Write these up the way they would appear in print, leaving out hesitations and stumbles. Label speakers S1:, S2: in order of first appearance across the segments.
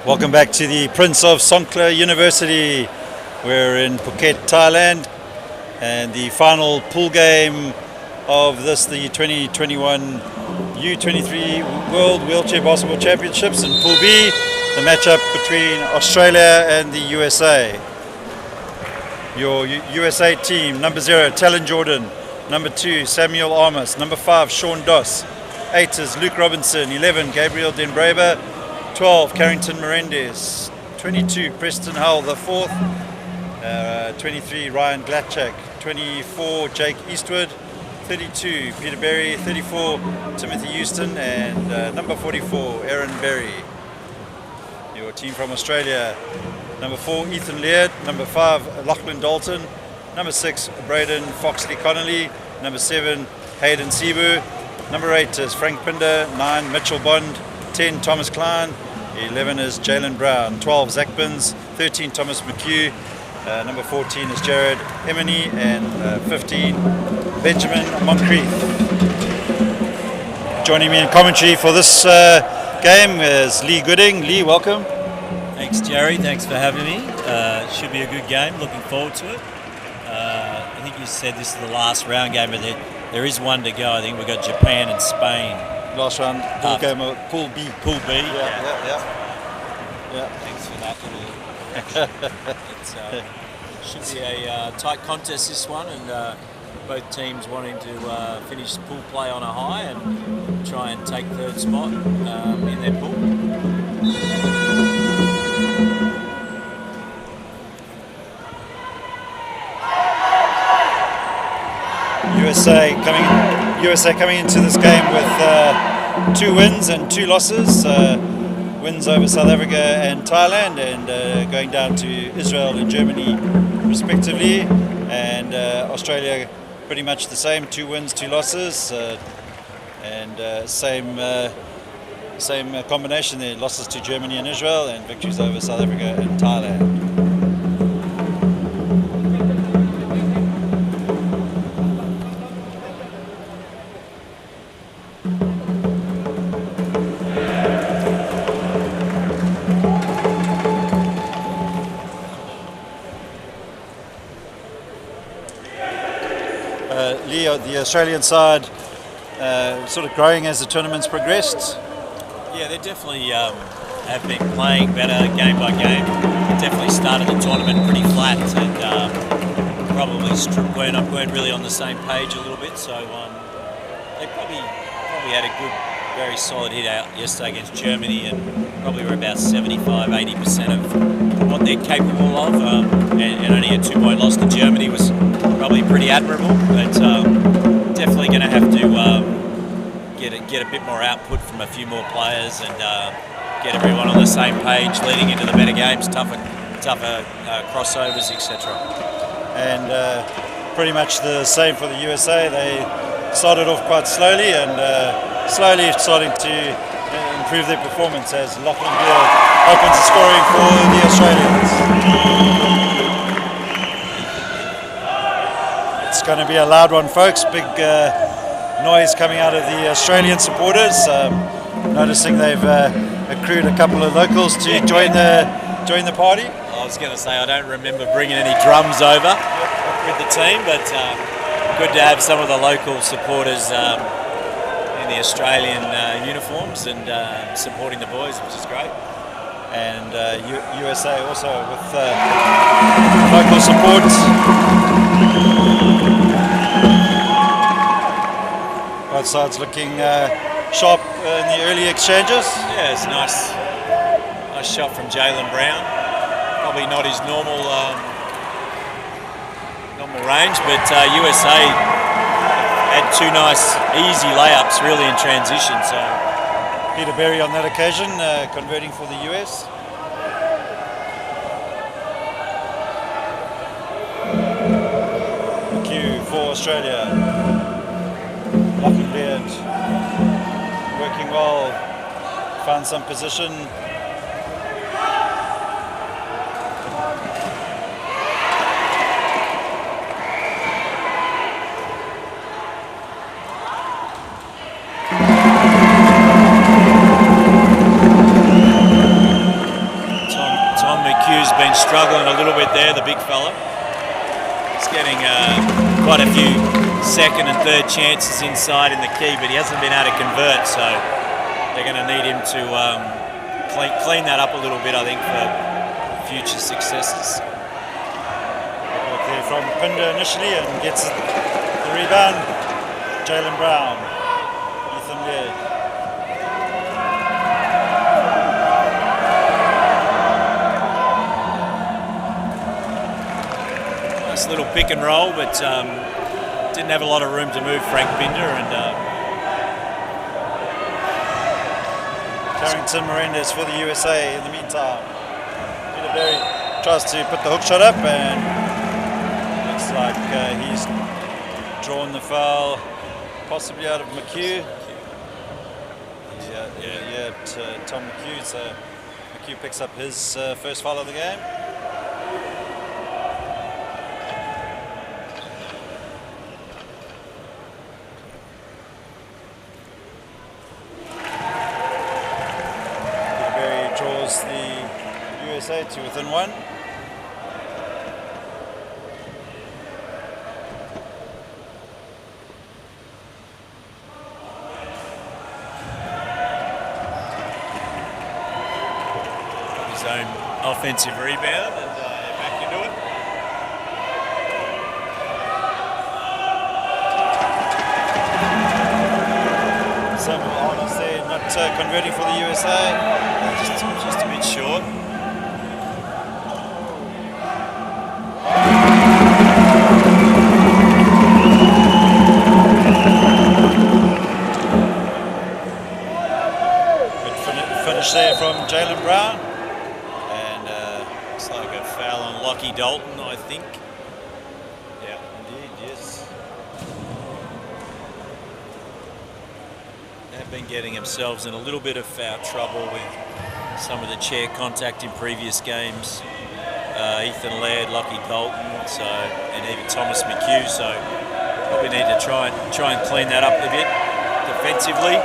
S1: Welcome back to the Prince of Songkla University. We're in Phuket, Thailand, and the final pool game of the 2021 U23 World Wheelchair Basketball Championships in Pool B. the matchup between Australia and the USA. Your USA team: number 0, Talon Jordan; number 2, Samuel Armas; number 5, Sean Doss; 8 is Luke Robinson; 11, Gabriel Denbraba; 12, Carrington Menendez; 22, Preston Hull the 4th; 23, Ryan Glatchak; 24, Jake Eastwood; 32, Peter Berry; 34, Timothy Houston; and number 44, Aaron Berry. Your team from Australia: number 4, Ethan Laird; number 5, Lachlan Dalton; number 6, Braden Foxley Connolly; number 7, Hayden Sibu; number 8 is Frank Pinder; 9, Mitchell Bond; 10, Thomas Klein; 11 is Jalen Brown; 12, Zach Binns; 13, Thomas McHugh; number 14 is Jared Emini; and 15, Benjamin Moncrief. Joining me in commentary for this game is Lee Gooding. Lee, welcome.
S2: Thanks, Jerry. Thanks for having me. Should be a good game. Looking forward to it. I think you said this is the last round game, but there is one to go. I think we've got Japan and Spain.
S1: Last round, pool game of Pool B.
S2: Pool B.
S1: Yeah.
S2: Thanks for that little action. It should be a tight contest, this one, and both teams wanting to finish pool play on a high and try and take third spot in their pool.
S1: USA coming into this game with 2 wins and 2 losses. Wins over South Africa and Thailand, and going down to Israel and Germany respectively. And Australia pretty much the same, 2 wins, 2 losses, and same combination there: losses to Germany and Israel, and victories over South Africa and Thailand. Lee, the Australian side sort of growing as the tournament's progressed.
S2: Yeah, they definitely have been playing better game by game. Definitely started the tournament pretty flat, and probably weren't really on the same page a little bit. So they probably had a good, very solid hit out yesterday against Germany, and probably were about 75-80% of what they're capable of. And only a 2-point loss to Germany was probably pretty admirable, but definitely going to have to get a bit more output from a few more players, and get everyone on the same page leading into the better games, tougher crossovers, etc.
S1: And pretty much the same for the USA. They started off quite slowly, and slowly starting to improve their performance as Lachlan Beard opens the scoring for the Australians. It's going to be a loud one, folks. Big noise coming out of the Australian supporters. Noticing they've accrued a couple of locals to join the party.
S2: I was going to say, I don't remember bringing any drums over with the team, but good to have some of the local supporters in the Australian uniforms and supporting the boys, which is great.
S1: And USA also with local support. Both sides looking sharp in the early exchanges.
S2: Yeah, it's nice shot from Jalen Brown. Probably not his normal range, but USA had 2 nice, easy layups really in transition. So
S1: Peter Berry on that occasion converting for the US. McHugh for Australia. Lachlan Beard working well, found some position.
S2: Tom McHugh's been struggling a little bit there, the big fella. He's getting quite a few second and third chances inside in the key, but he hasn't been able to convert, so they're going to need him to clean that up a little bit, I think, for future successes.
S1: Work there from Pinder initially and gets the rebound. Jalen Brown, Ethan Laird.
S2: Nice little pick and roll, but didn't have a lot of room to move Frank Pinder, and
S1: Carrington Melendez for the USA in the meantime. Peter Berry tries to put the hook shot up, and looks like he's drawn the foul, possibly out of McHugh. Yeah, Tom McHugh. So McHugh picks up his first foul of the game. Draws the USA to within one.
S2: His own offensive rebound, and back into it.
S1: Samuel Arnold there, not converting for the USA.
S2: Just a bit short.
S1: Good finish there from Jalen Brown.
S2: And looks like a foul on Lockie Dalton, I think.
S1: Yeah, indeed, yes.
S2: They've been getting themselves in a little bit of foul trouble with some of the chair contact in previous games. Ethan Laird, Lockie Dalton, and even Thomas McHugh. So probably need to try and clean that up a bit defensively.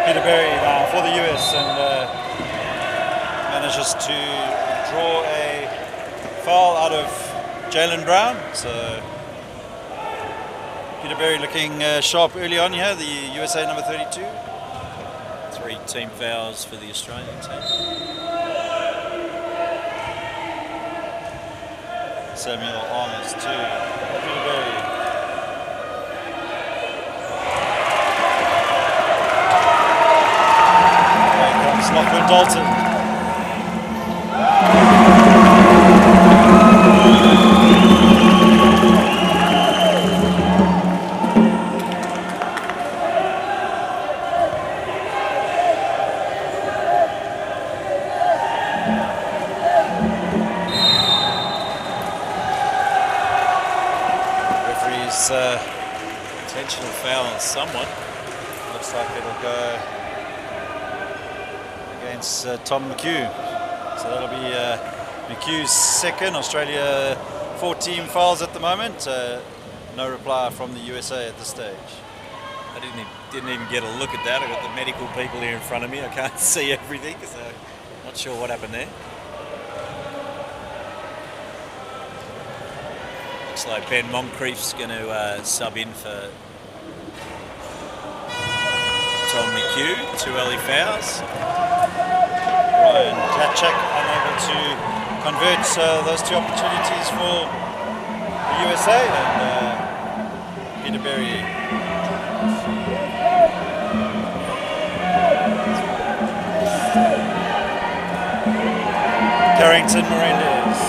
S1: Peter Berry now for the US, and manages to draw a foul out of Jalen Brown. So Peter Berry looking sharp early on here, the USA number 32.
S2: 3 team fouls for the Australian team.
S1: Samuel Armours to Peter Berry. Here comes Lachlan Dalton.
S2: Intentional foul on someone.
S1: Looks like it'll go against Tom McHugh. So that'll be McHugh's second. Australia 14 fouls at the moment. No reply from the USA at this stage.
S2: I didn't even get a look at that. I've got the medical people here in front of me. I can't see everything, so not sure what happened there. Looks like Ben Moncrief's going to sub in for Tom McHugh. 2 early fouls.
S1: Ryan Glatchak unable to convert those 2 opportunities for the USA, and Peter Berry Carrington Melendez.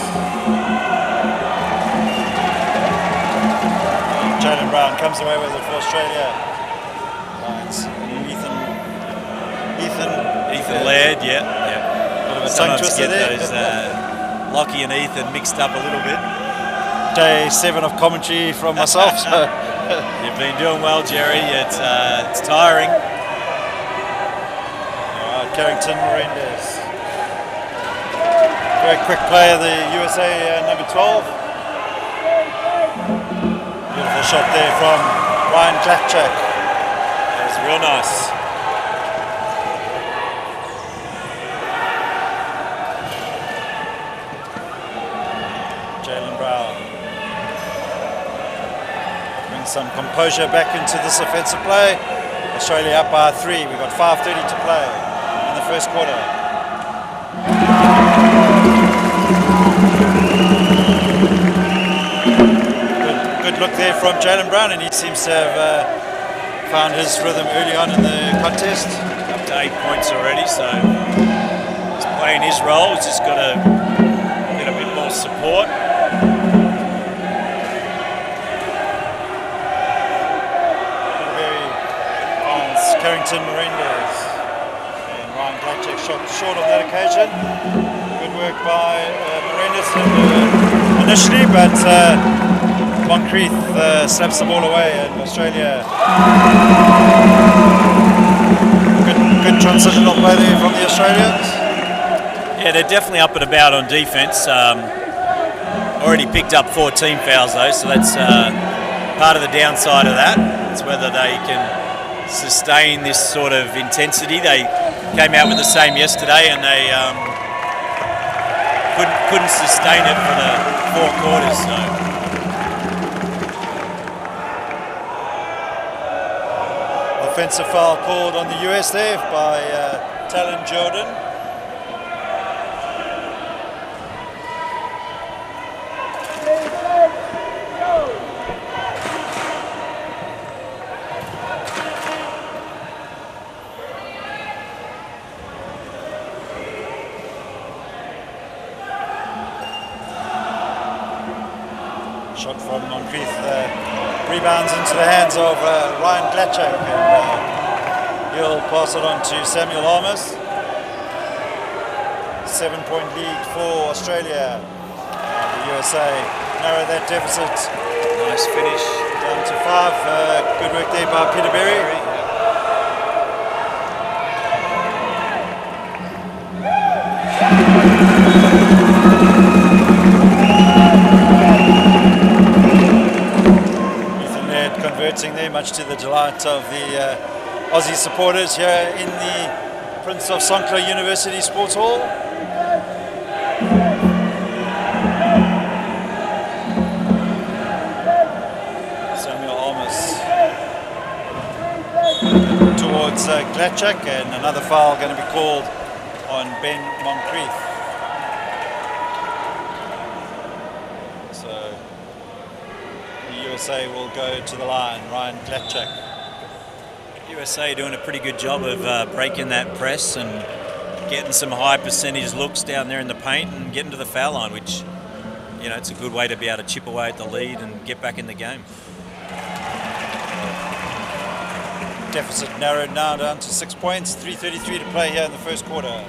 S1: Jalen Brown comes away with it for Australia. Lions.
S2: Ethan Laird, yeah.
S1: Bit of a tongue twister there.
S2: Those Lockie and Ethan mixed up a little bit.
S1: Day 7 of commentary from myself. So
S2: you've been doing well, Jerry. It's tiring.
S1: Carrington Melendez. Very quick player, the USA number 12. Beautiful shot there from Ryan Glatchak.
S2: That was real nice.
S1: Jalen Brown brings some composure back into this offensive play. Australia up by 3. We've got 5:30 to play in the first quarter. Good look there from Jalen Brown, and he seems to have found his rhythm early on in the contest.
S2: Up to 8 points already, so he's playing his role. He's just got to get a bit more support.
S1: Carrington Melendez and Ryan Glatchek shot short on that occasion. Good work by Melendez initially, but Moncrief slaps the ball away, and Australia. Good transitional play there from the Australians.
S2: Yeah, they're definitely up and about on defence. Already picked up 14 fouls though, so that's part of the downside of that. It's whether they can sustain this sort of intensity. They came out with the same yesterday, and they couldn't sustain it for the 4 quarters. So.
S1: Offensive foul called on the US there by Talon Jordan. Shot from Moncrief rebounds into the hands of Ryan Glatchek, and he'll pass it on to Samuel Armas. 7-point lead for Australia. The USA narrow that deficit.
S2: Nice finish.
S1: Down to 5. Good work there by Peter Berry. Converting there, much to the delight of the Aussie supporters here in the Prince of Songkla University Sports Hall. Samuel Armas towards Glatchek, and another foul going to be called on Ben Moncrief. USA will go to the line. Ryan Glatchek.
S2: USA doing a pretty good job of breaking that press and getting some high percentage looks down there in the paint and getting to the foul line, which, you know, it's a good way to be able to chip away at the lead and get back in the game.
S1: Deficit narrowed now down to 6 points. 3:33 to play here in the first quarter.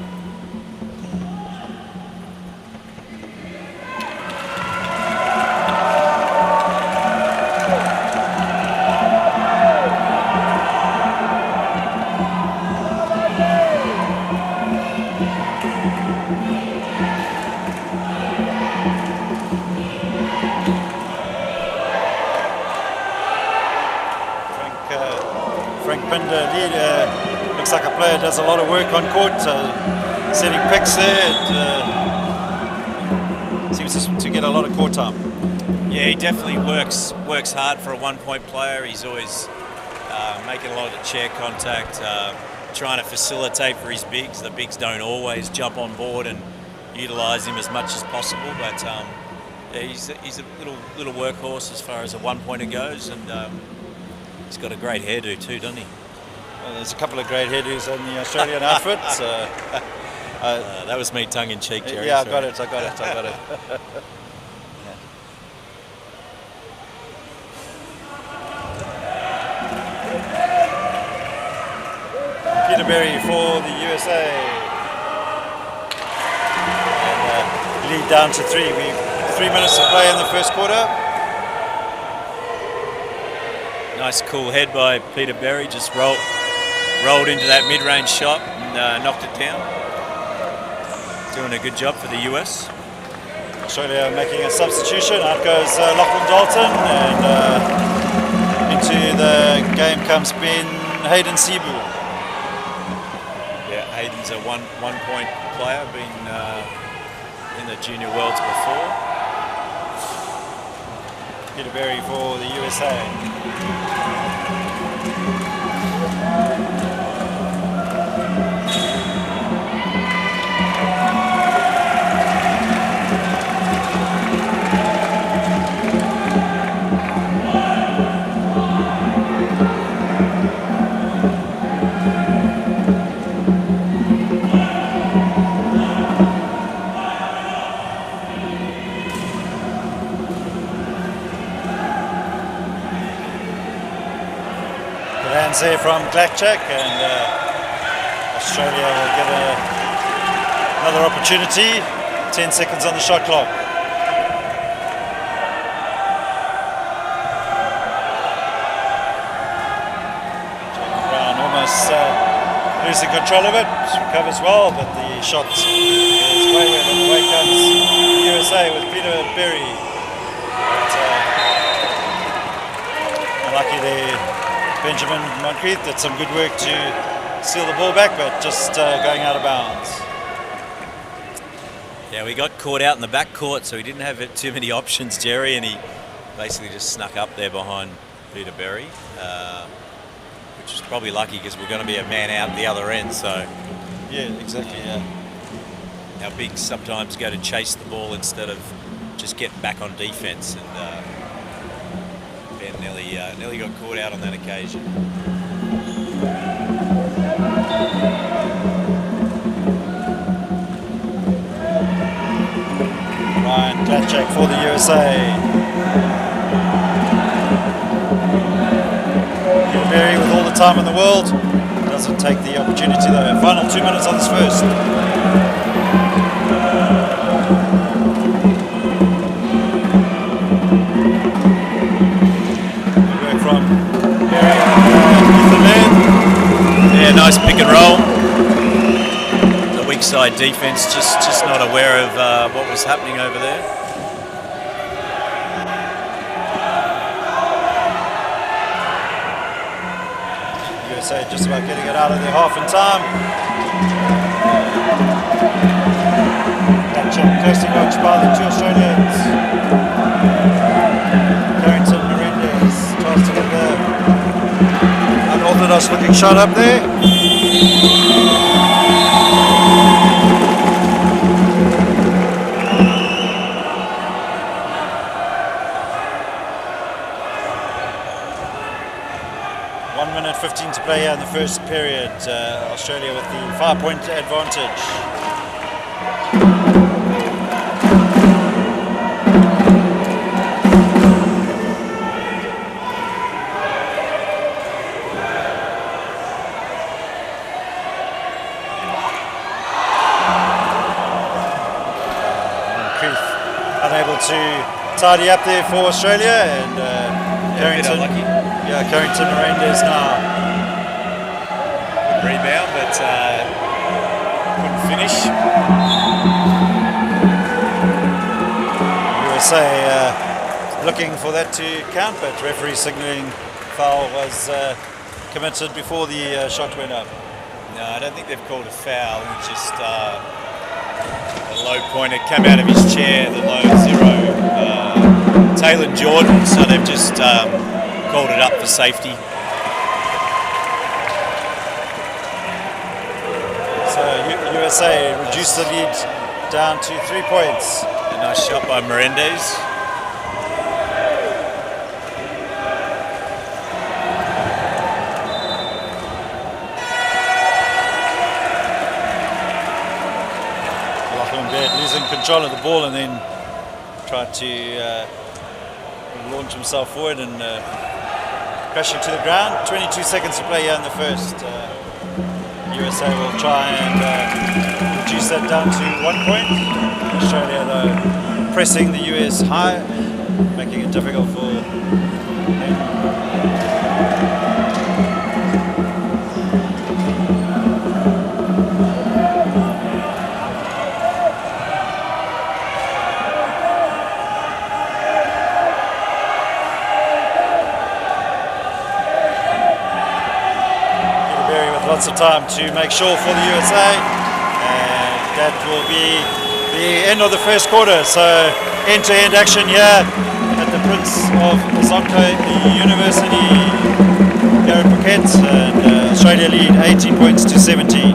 S1: Looks like a player does a lot of work on court, setting picks there. Seems to get a lot of court time.
S2: Yeah, he definitely works hard for a 1-point player. He's always making a lot of the chair contact, trying to facilitate for his bigs. The bigs don't always jump on board and utilise him as much as possible, but yeah, he's a little workhorse as far as a 1-pointer goes, and he's got a great hairdo too, doesn't he?
S1: Well, there's a couple of great hairdos on the Australian outfit.
S2: That was me tongue-in-cheek, Jerry.
S1: Yeah, I
S2: sorry.
S1: got it. Peter Berry for the USA. And, lead down to 3. We've 3 minutes to play in the first quarter.
S2: Nice cool head by Peter Berry, just rolled into that mid-range shot and knocked it down. Doing a good job for the US.
S1: Australia making a substitution. Out goes Lachlan Dalton, and into the game comes Hayden Sibu.
S2: Yeah, Hayden's a one-point player, been in the Junior Worlds before.
S1: Peter Berry for the USA. Good hands there from Glachak, and Australia will get another opportunity. 10 seconds on the shot clock. Losing control of it, recovers well, but the shot is wayward, and away comes the USA with Peter Berry. Unlucky there, Benjamin Moncrief did some good work to seal the ball back, but just going out of bounds.
S2: Yeah, we got caught out in the back court, so he didn't have too many options, Jerry, and he basically just snuck up there behind Peter Berry. Which is probably lucky because we're going to be a man out the other end. So
S1: yeah, exactly. Yeah,
S2: our bigs sometimes go to chase the ball instead of just get back on defence, and Ben nearly got caught out on that occasion.
S1: Ryan Glachak for the USA. Berry with all the time in the world doesn't take the opportunity though. Final 2 minutes on this first. Good work from Berry and
S2: yeah, nice pick and roll. The weak side defence just not aware of what was happening over there.
S1: Just about getting it out of their half in time. That check closely watched by the two Australians. Carrington Menendez tries to get the unorthodox looking shot up there. 15 to play here in the first period. Australia with the 5-point advantage. Unable to tidy up there for Australia, and Carrington. Yeah, Carrington Menendez now.
S2: Good rebound, but couldn't finish.
S1: USA looking for that to count, but referee signalling foul was committed before the shot went up.
S2: No, I don't think they've called a foul. It's just a low pointer came out of his chair, the low zero. Taylor Jordan, so they've just called it up for safety.
S1: So USA reduced the lead down to 3 points.
S2: A nice shot by Menendez.
S1: Losing control of the ball and then tried to launch himself forward and crashing to the ground. 22 seconds to play here in the first. USA will try and reduce that down to 1 point. Australia though pressing the US high, making it difficult for them. Lots of time to make sure for the USA, and that will be the end of the first quarter. So end-to-end action here at the Prince of Songkla University here in Phuket, and Australia lead 18 points to 17.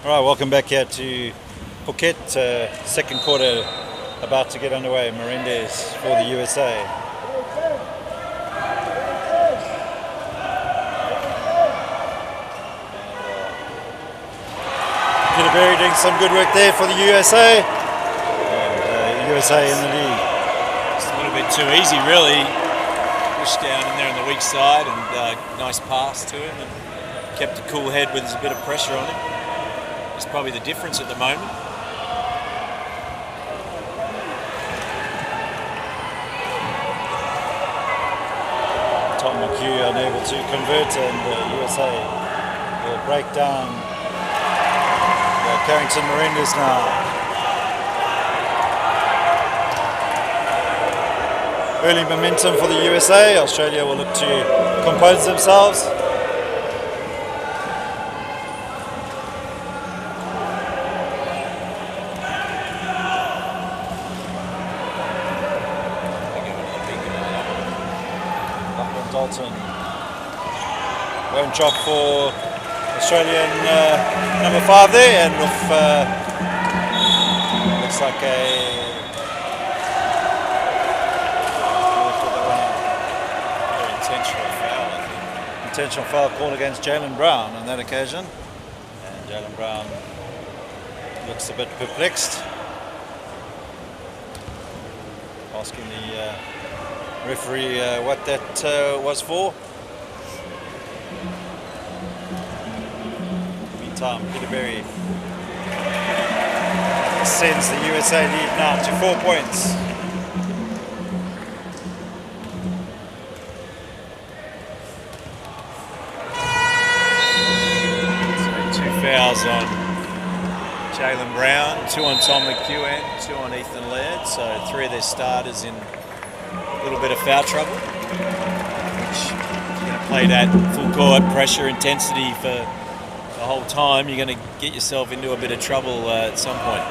S1: All right, welcome back here to Phuket. Second quarter about to get underway. Menendez for the USA. Peterberry doing some good work there for the USA. And USA in the lead.
S2: Just a little bit too easy, really. Pushed down in there on the weak side, and nice pass to him, and kept a cool head with a bit of pressure on him. It's probably the difference at the moment.
S1: Tom McHugh unable to convert, and USA will break down Carrington Menendez now. Early momentum for the USA. Australia will look to compose themselves. Dalton won't drop for Australian number 5 there, and with looks like a
S2: intentional foul, I think.
S1: Intentional foul called against Jalen Brown on that occasion, and Jalen Brown looks a bit perplexed, asking the referee what that was for. Meantime, Peterberry sends the USA lead now to 4 points.
S2: So 2 fouls on Jalen Brown, 2 on Tom McHugh, and 2 on Ethan Laird. So 3 of their starters in a little bit of foul trouble, which if you're going to play that full court pressure intensity for the whole time, you're going to get yourself into a bit of trouble at some point.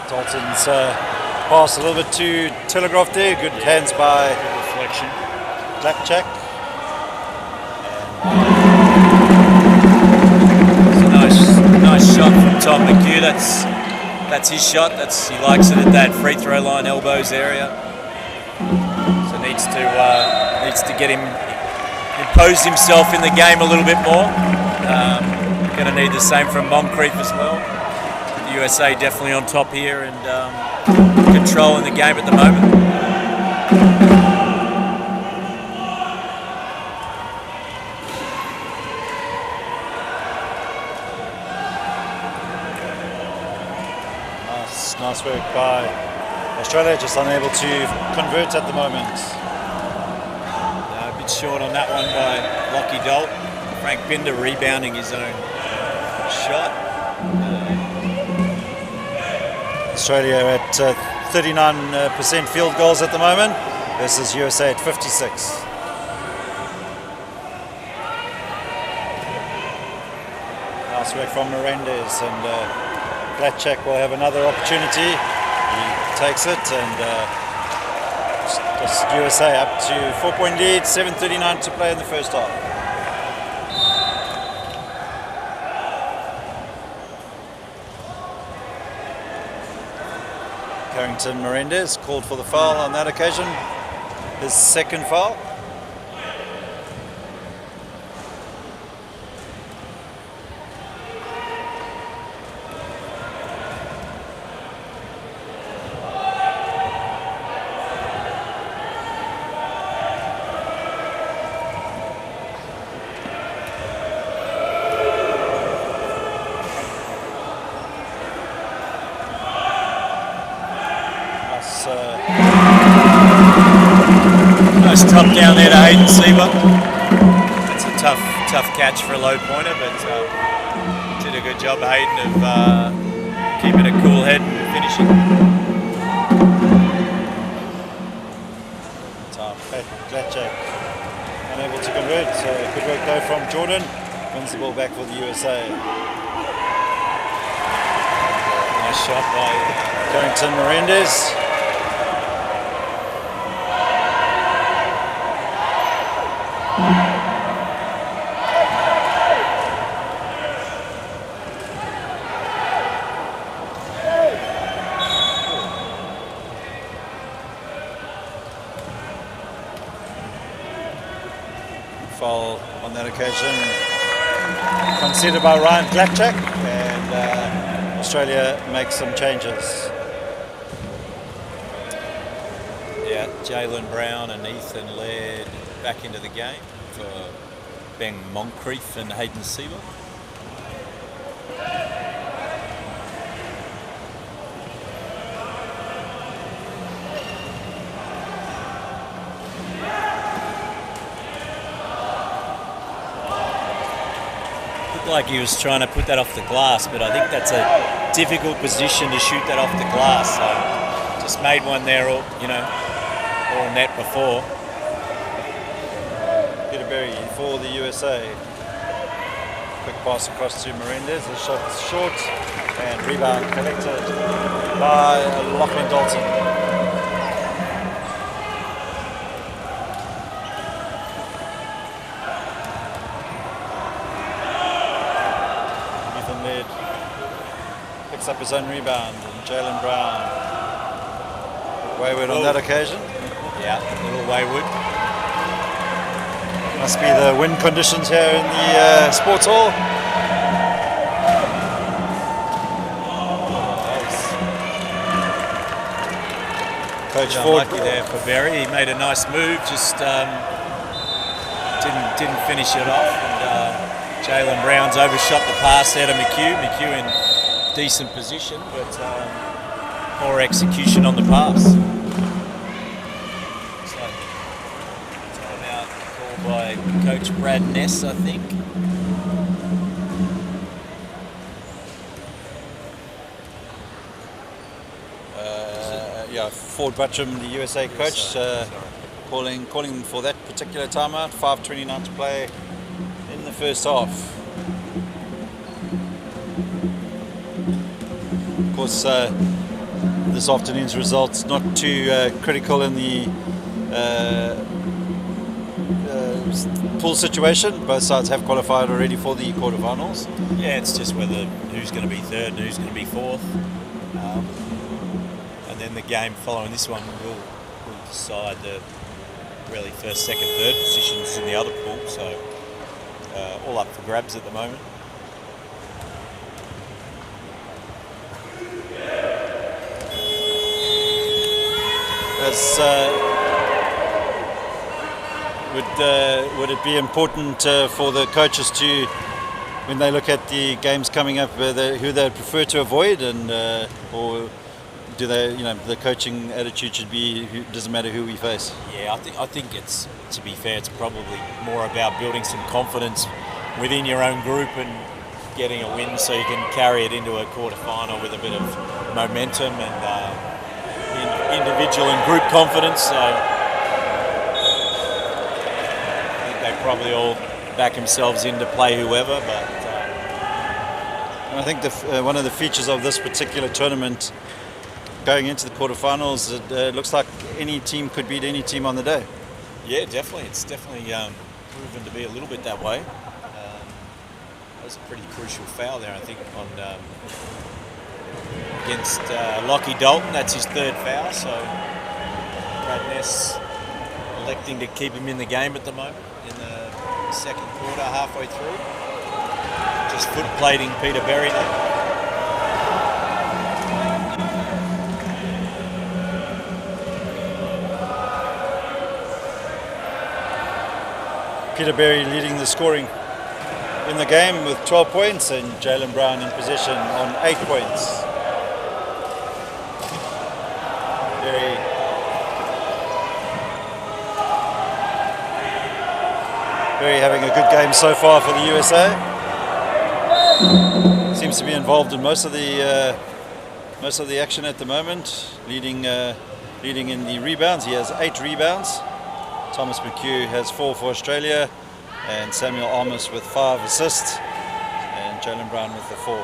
S1: Dalton's pass a little bit too telegraphed there. Good hands by
S2: Reflection.
S1: Blackjack.
S2: Nice shot from Tom McHugh. That's his shot. He likes it at that free throw line, elbows area. So needs to get him impose himself in the game a little bit more. Going to need the same from Moncrief as well. The USA definitely on top here and controlling the game at the moment.
S1: Nice work by Australia, just unable to convert at the moment.
S2: A bit short on that one by Lockie Dalton. Frank Binder rebounding his own shot.
S1: Australia at 39% field goals at the moment versus USA at 56. Nice work from Menendez, and Blackjack will have another opportunity. He takes it, and just USA up to 4-point lead, 7:39 to play in the first half. Carrington Menendez called for the foul on that occasion, his second foul.
S2: Nice drop down there to Hayden Sieber. That's a tough catch for a low pointer, but did a good job, Hayden, of keeping a cool head and finishing.
S1: Blackjack unable to convert, so good work though from Jordan. Wins the ball back for the USA.
S2: Nice shot by
S1: Carrington Melendez. Foul on that occasion conceded by Ryan Glatchak, and Australia makes some changes.
S2: Yeah, Jalen Brown and Ethan Laird back into the game for Ben Moncrief and Hayden Sieber. Like he was trying to put that off the glass, but I think that's a difficult position to shoot that off the glass. So just made one there, all net before.
S1: Peterberry for the USA. Quick pass across to Melendez. The shot short and rebound collected by Lachlan Dalton. Picks up his own rebound, and Jalen Brown wayward on that occasion.
S2: Yeah, a little wayward.
S1: Must be the wind conditions here in the sports hall. Coach Ford
S2: lucky there for Berry. He made a nice move, just didn't finish it off. And Jalen Brown's overshot the pass there to McHugh. McHugh in decent position, but poor execution on the pass. Looks like timeout called by Coach Brad Ness, I think.
S1: Yeah, Ford Buttram, the USA coach, calling for that particular timeout. 5:29 to play in the first half. Of course, this afternoon's results not too critical in the pool situation. Both sides have qualified already for the quarterfinals.
S2: Yeah, it's just who's going to be third and who's going to be fourth. And then the game following this one will decide the really first, second, third positions in the other pool. So all up for grabs at the moment. Would it be important for the coaches to, when they look at the games coming up, who they prefer to avoid, and or do they, the coaching attitude should be, doesn't matter who we face? Yeah, I think it's, to be fair, it's probably more about building some confidence within your own group and getting a win so you can carry it into a quarter-final with a bit of momentum and individual and group confidence. So I think they probably all back themselves in to play whoever. But
S1: and I think one of the features of this particular tournament, going into the quarterfinals, it looks like any team could beat any team on the day.
S2: Yeah, definitely. It's definitely proven to be a little bit that way. That was a pretty crucial foul there, I think, on against Lockie Dalton. That's his third foul, so Brad Ness electing to keep him in the game at the moment in the second quarter, halfway through. Just foot plating Peter Berry there.
S1: Peter Berry leading the scoring in the game with 12 points, and Jalen Brown in possession on 8 points. Berry having a good game so far for the USA. Seems to be involved in most of the action at the moment, leading in the rebounds. He has 8 rebounds. Thomas McHugh has 4 for Australia, and Samuel Armas with 5 assists, and Jalen Brown with the 4.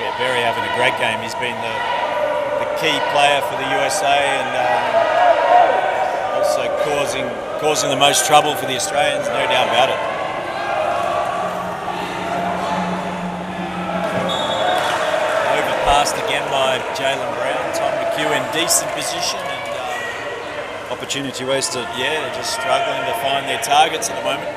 S2: Yeah, Berry having a great game. He's been the key player for the USA and also causing the most trouble for the Australians, no doubt about it. Overpassed again by Jalen Brown. Tom McHugh in decent position and
S1: opportunity wasted.
S2: Yeah, they're just struggling to find their targets at the moment.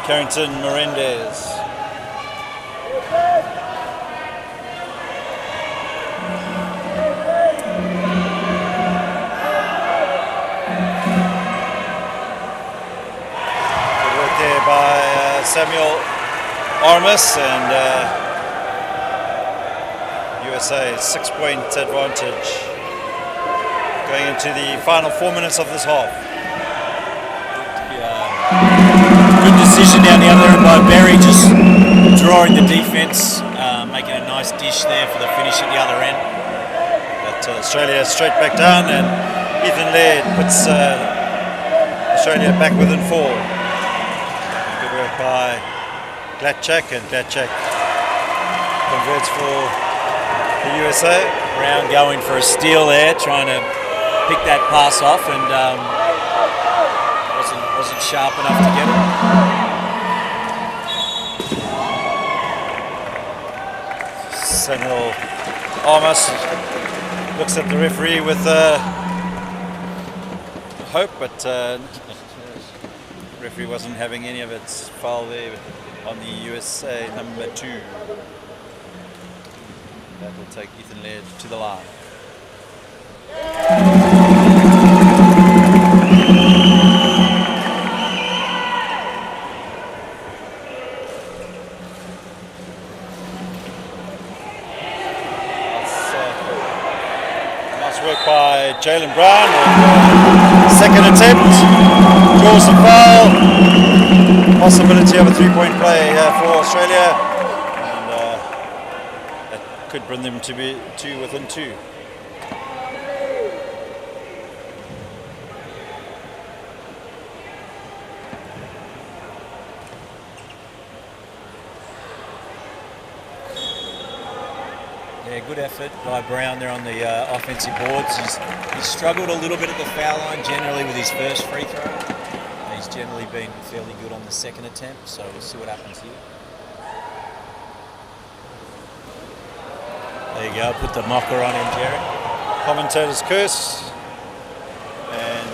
S1: Carrington Melendez. Good work there by Samuel Armas, and USA 6-point advantage going into the final 4 minutes of this half.
S2: Good decision down the other end by Berry, just drawing the defence, making a nice dish there for the finish at the other end.
S1: But Australia straight back down, and Ethan Laird puts Australia back within 4. Good work by Glatchak, and Glatchak converts for the USA.
S2: Brown going for a steal there, trying to pick that pass off, and wasn't sharp enough to get it.
S1: Samuel Armas looks at the referee with hope, but the referee wasn't having any of its foul there on the USA number 2. That will take Ethan Laird to the line. Nice work by Jalen Brown. And, second attempt, draws the foul. Possibility of a 3-point play for Australia. Could bring them to be within 2.
S2: Yeah, good effort by Brown there on the offensive boards. He's struggled a little bit at the foul line generally with his first free throw. He's generally been fairly good on the second attempt, so we'll see what happens here. There you go, put the mocker on him, Jerry.
S1: Commentator's curse. And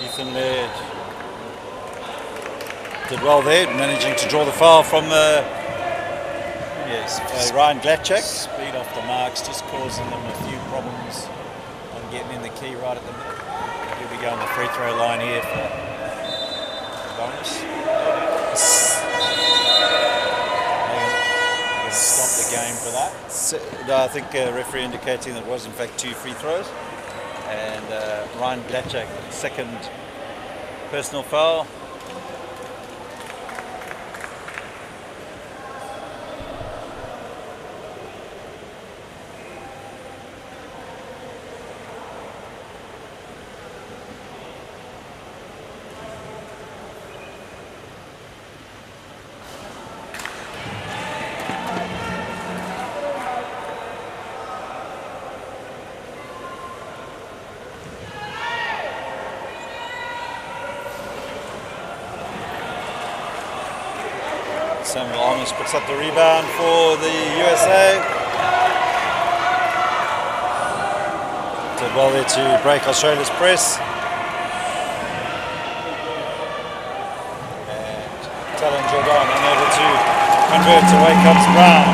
S1: Ethan Laird did well there, managing to draw the foul from Ryan Glatchak.
S2: Speed off the marks, just causing them a few problems on getting in the key right at the minute. He'll be going the free throw line here for bonus. Stop the game for that.
S1: No, I think referee indicating that it was in fact 2 free throws, and Ryan Glatchak, second personal foul. Samuel Armas picks up the rebound for the USA. Did well there to break Australia's press. And Talon Jordan unable to convert. Away comes Brown.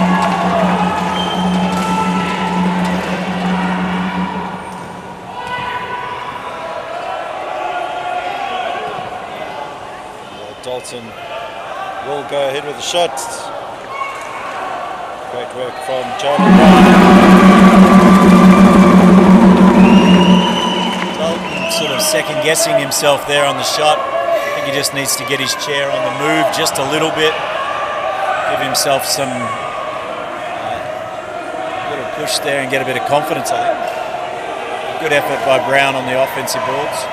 S1: Dalton will go ahead with the shot. Great work from Jalen Brown.
S2: Dalton sort of second guessing himself there on the shot. I think he just needs to get his chair on the move just a little bit. Give himself some little push there and get a bit of confidence, I think. Good effort by Brown on the offensive boards.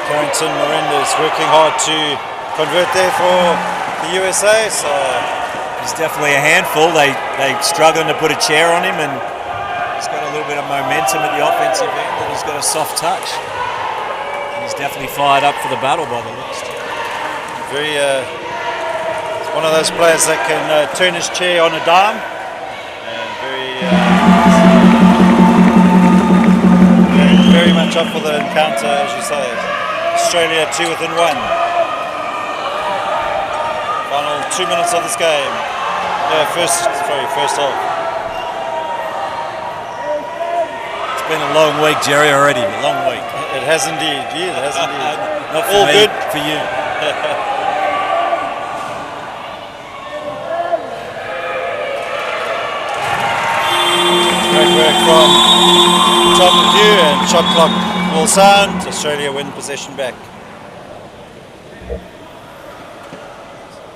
S1: Carrington Miranda is working hard to convert there for the USA. So
S2: he's definitely a handful. They struggling to put a chair on him, and he's got a little bit of momentum at the offensive end, and he's got a soft touch. And he's definitely fired up for the battle by the looks.
S1: Very, it's one of those players that can turn his chair on a dime, and very much up for the encounter, as you say. Australia 2 within 1. Final 2 minutes of this game. First half.
S2: It's been a long week, Jerry, already. A long week.
S1: It has indeed. Yeah, it has indeed.
S2: Not for
S1: all
S2: me,
S1: good
S2: for you.
S1: Great work from Tom McHugh, and shot clock will sound. Australia win possession back.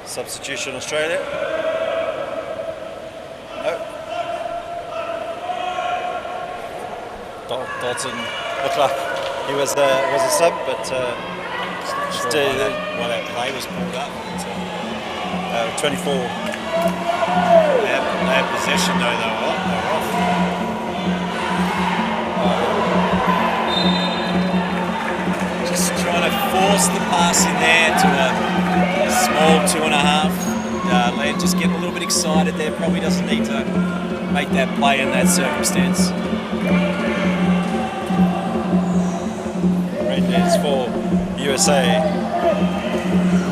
S1: Substitution Australia. No. Dalton looked like he was a sub, but
S2: Sure why that play was pulled up.
S1: 24.
S2: They had possession though, they were off. Just trying to force the pass in there to a small 2.5. Land just getting a little bit excited there. Probably doesn't need to make that play in that circumstance.
S1: Red is for USA.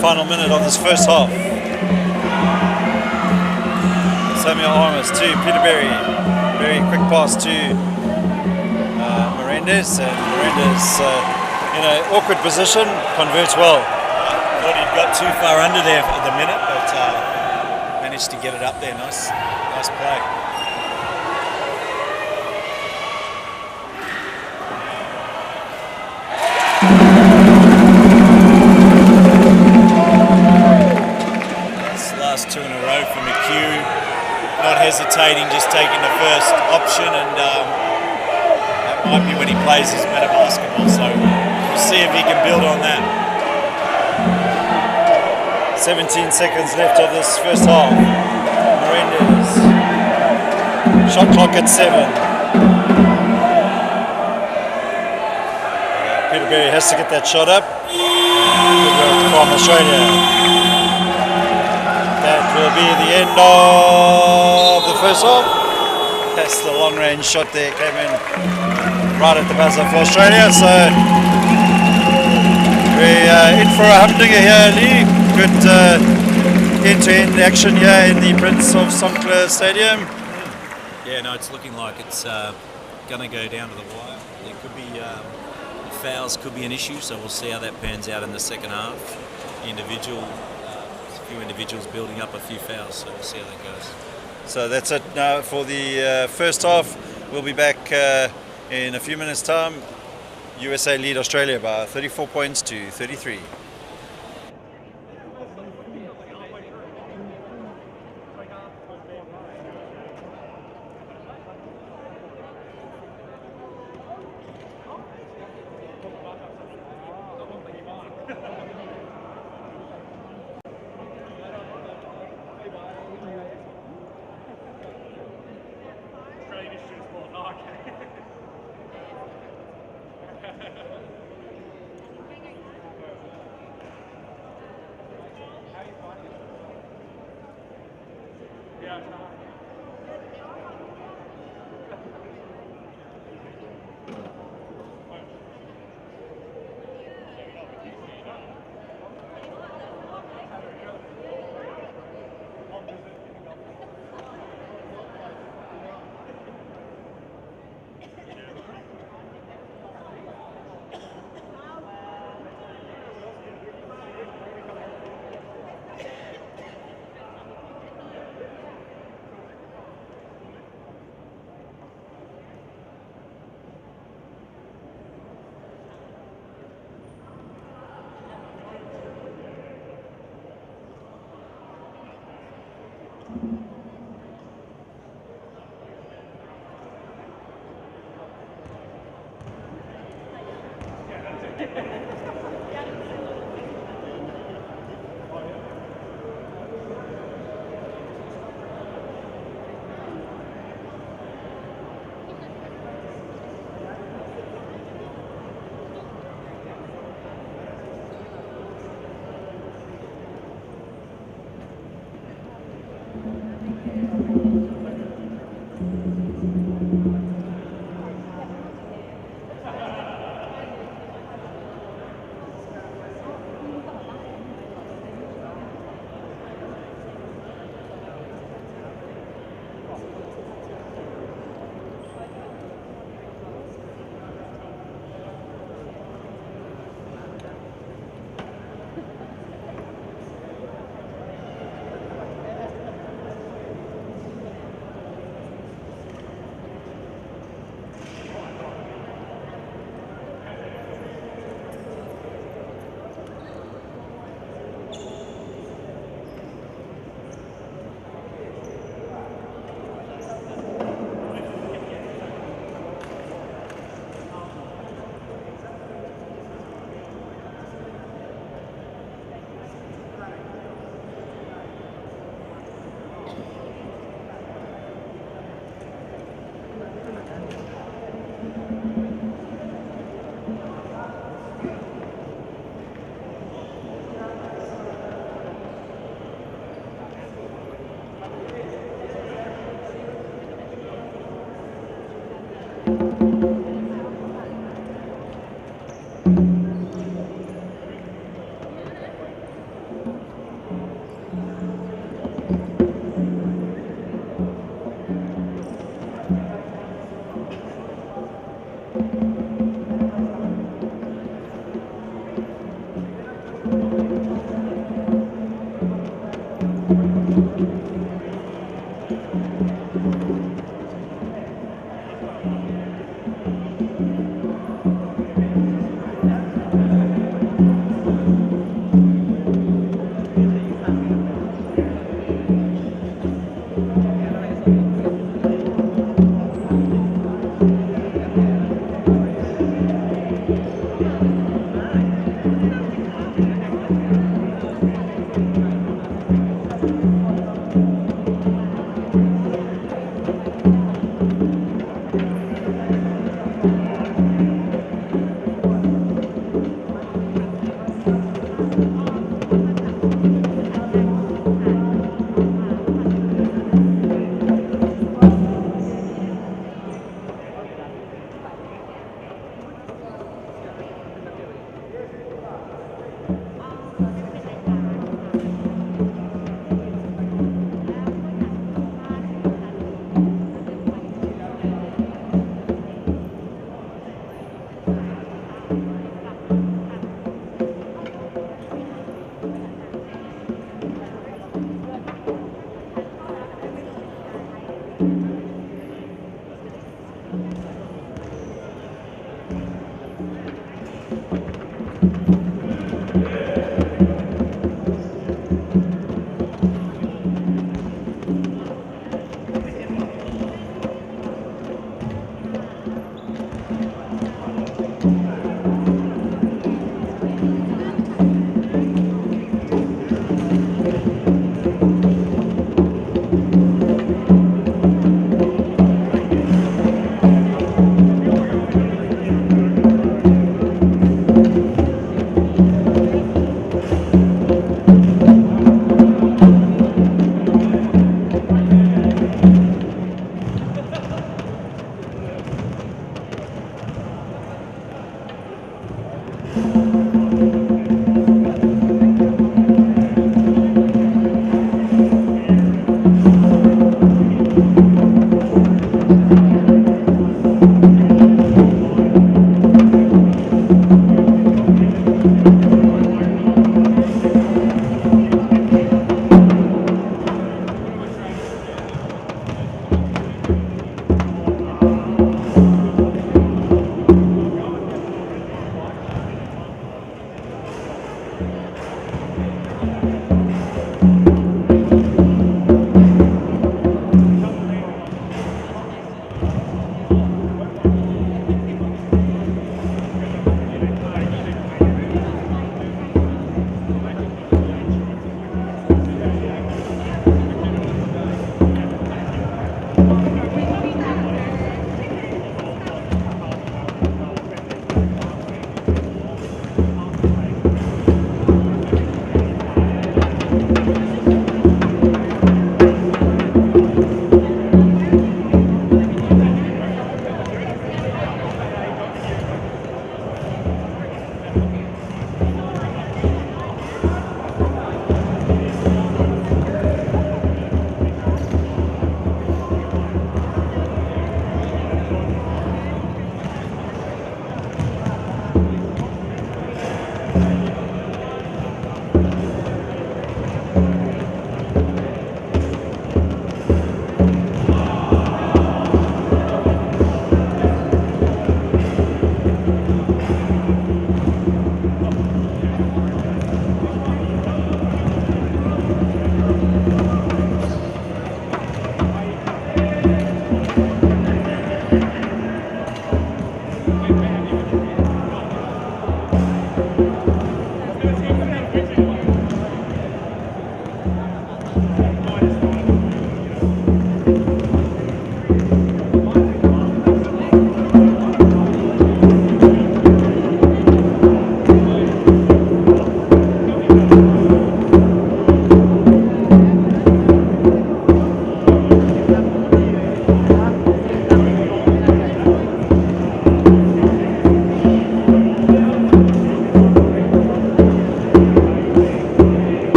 S1: Final minute of this first half. Samuel Armas to Peter Berry. Very quick pass to Mirandes, and Mirandes in an awkward position converts well.
S2: Thought he'd got too far under there for the minute, but managed to get it up there. Nice play. Last 2 in a row for McHugh, not hesitating, just taking the first option, and that might be when he plays his better basketball, so we'll see if he can build on that.
S1: 17 seconds left of this first half. Mirandes. Shot clock at 7. Peter Berry has to get that shot up. Good work from Australia. That will be the end of the first half. That's the long range shot there, came in right at the buzzer for Australia. So we're in for a humdinger here, Lee. Good end-to-end action here in the Prince of Songkla Stadium.
S2: Yeah, no, it's looking like it's going to go down to the wire. There could be fouls, could be an issue, so we'll see how that pans out in the second half. A few individuals building up a few fouls, so we'll see how that goes.
S1: So that's it now for the first half. We'll be back in a few minutes' time. USA lead Australia by 34 points to 33.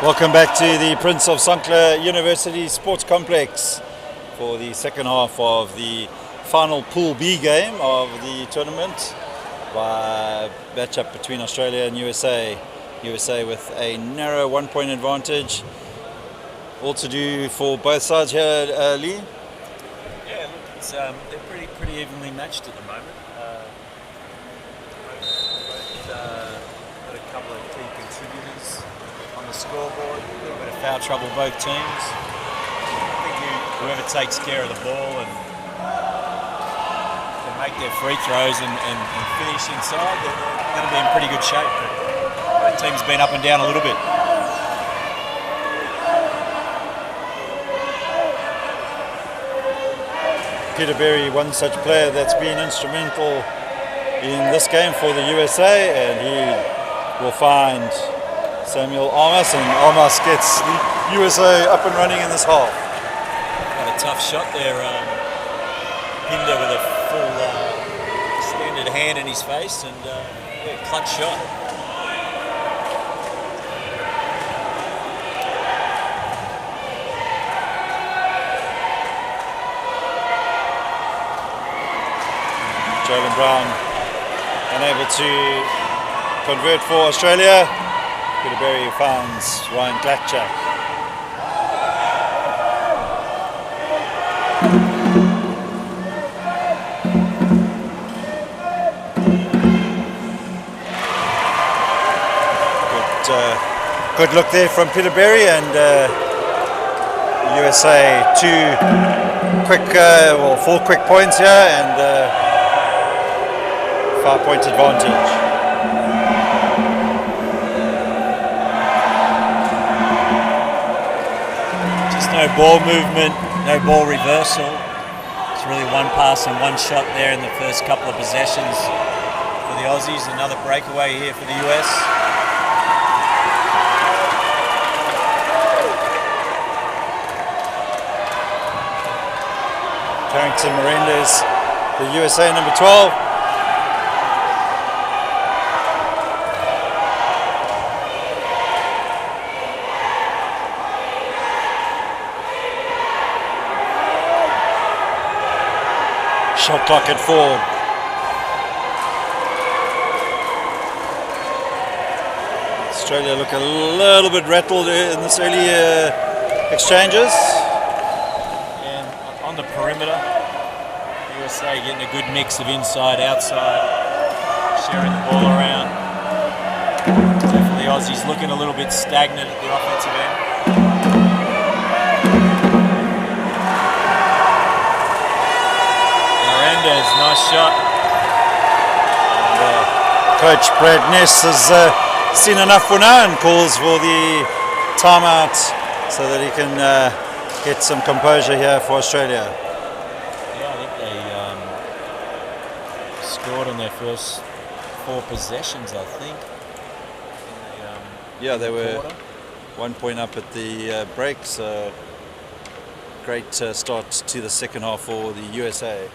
S1: Welcome back to the Prince of Songkla University Sports Complex for the second half of the final Pool B game of the tournament by matchup between Australia and USA. USA with a narrow 1 point advantage. All to do for both sides here, Lee.
S2: Yeah, look, they're pretty evenly matched at the moment. Got a couple of key contributors on the scoreboard. A little bit of foul trouble both teams. I think whoever takes care of the ball and can make their free throws and finish inside, they're going to be in pretty good shape. But the team's been up and down a little bit.
S1: Peter Berry, one such player that's been instrumental in this game for the USA, and he will find Samuel Armas, and Armas gets the USA up and running in this half.
S2: Got a tough shot there. Pinder with a full extended hand in his face, and clutch shot.
S1: Jalen Brown unable to convert for Australia. Peter Berry finds Ryan Glatcher. Good look there from Peter Berry, and USA 4 quick points here, and 5-point advantage.
S2: Just no ball movement, no ball reversal. It's really one pass and one shot there in the first couple of possessions for the Aussies. Another breakaway here for the US.
S1: Carrington Melendez, the USA number 12. Shot clock at 4. Australia look a little bit rattled in this early exchanges.
S2: And on the perimeter, USA getting a good mix of inside, outside, sharing the ball around. Definitely Aussies looking a little bit stagnant at the offensive end. Melendez, nice shot.
S1: And, Coach Brad Ness has seen enough for now and calls for the timeout so that he can get some composure here for Australia.
S2: Yeah, I think they scored on their first 4 possessions, I think.
S1: Yeah, they were
S2: quarter.
S1: 1 point up at the break, so great start to the second half for the USA.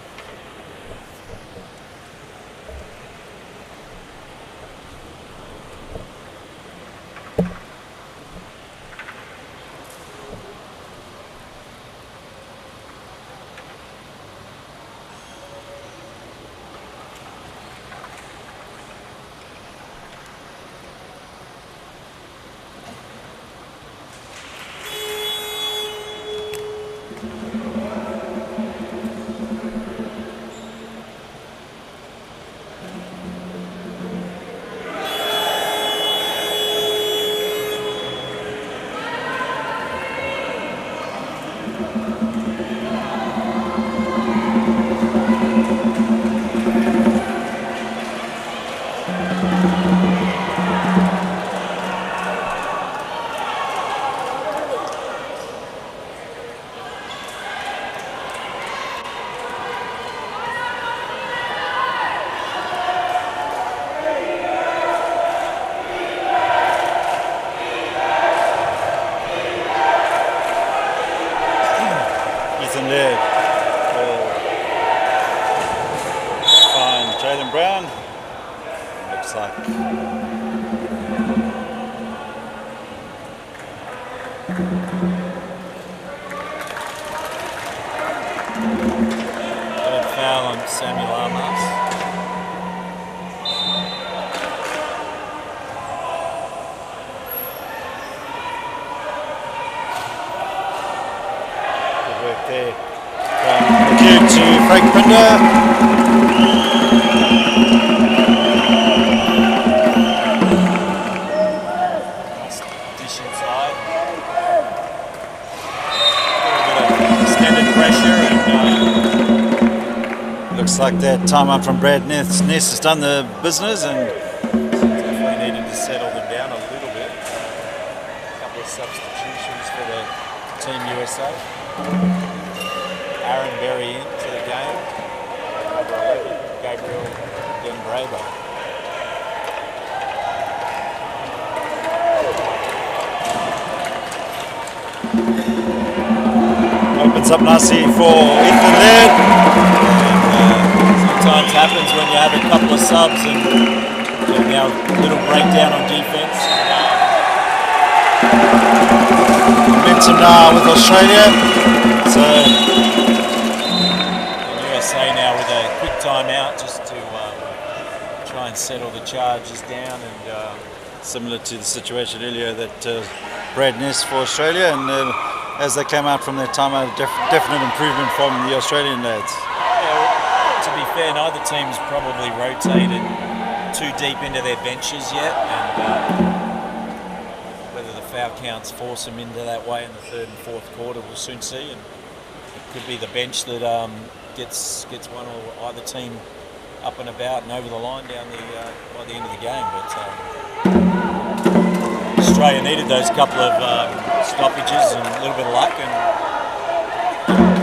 S1: Like that timeout from Brad Ness has done the business and
S2: definitely needed to settle them down a little bit. A couple of substitutions for the Team USA. Aaron Berry into the game. Number 11, Gabriel Denbrabo.
S1: Opens up nicely for Ethan Laird.
S2: Sometimes happens when you have a couple of subs and now a little breakdown on defense.
S1: Momentum now with Australia. So
S2: the USA now with a quick timeout just to try and settle the charges down, and
S1: similar to the situation earlier that Brad Ness for Australia, and as they came out from their timeout, definite improvement from the Australian lads.
S2: To be fair, neither team's probably rotated too deep into their benches yet, and whether the foul counts force them into that way in the third and fourth quarter, we'll soon see. And it could be the bench that gets one or either team up and about and over the line down by the end of the game. But Australia needed those couple of stoppages and a little bit of luck, and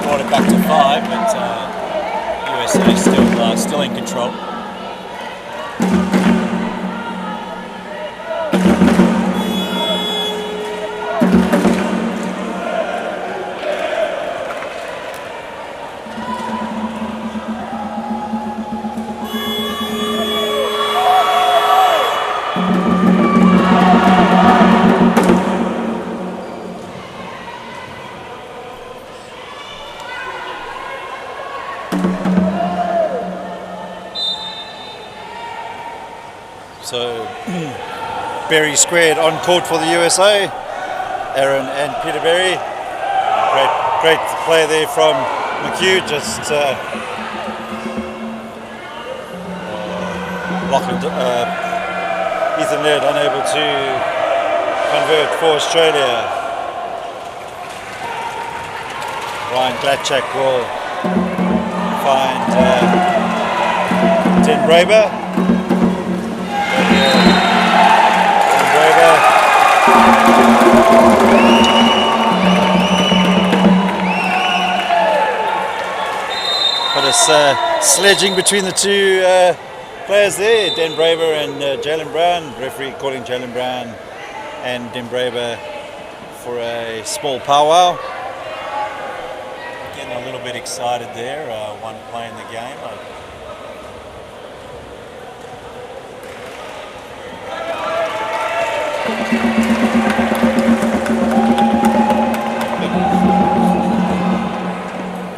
S2: brought it back to 5. But USA still in control.
S1: So Berry squared on court for the USA. Aaron and Peter Berry. Great play there from McHugh. Just Ethan Laird unable to convert for Australia. Ryan Glatchak will find Den Braber. But it's sledging between the two players there, Den Braber and Jalen Brown. Referee calling Jalen Brown and Den Braber for a small powwow.
S2: Getting a little bit excited there, one play in the game.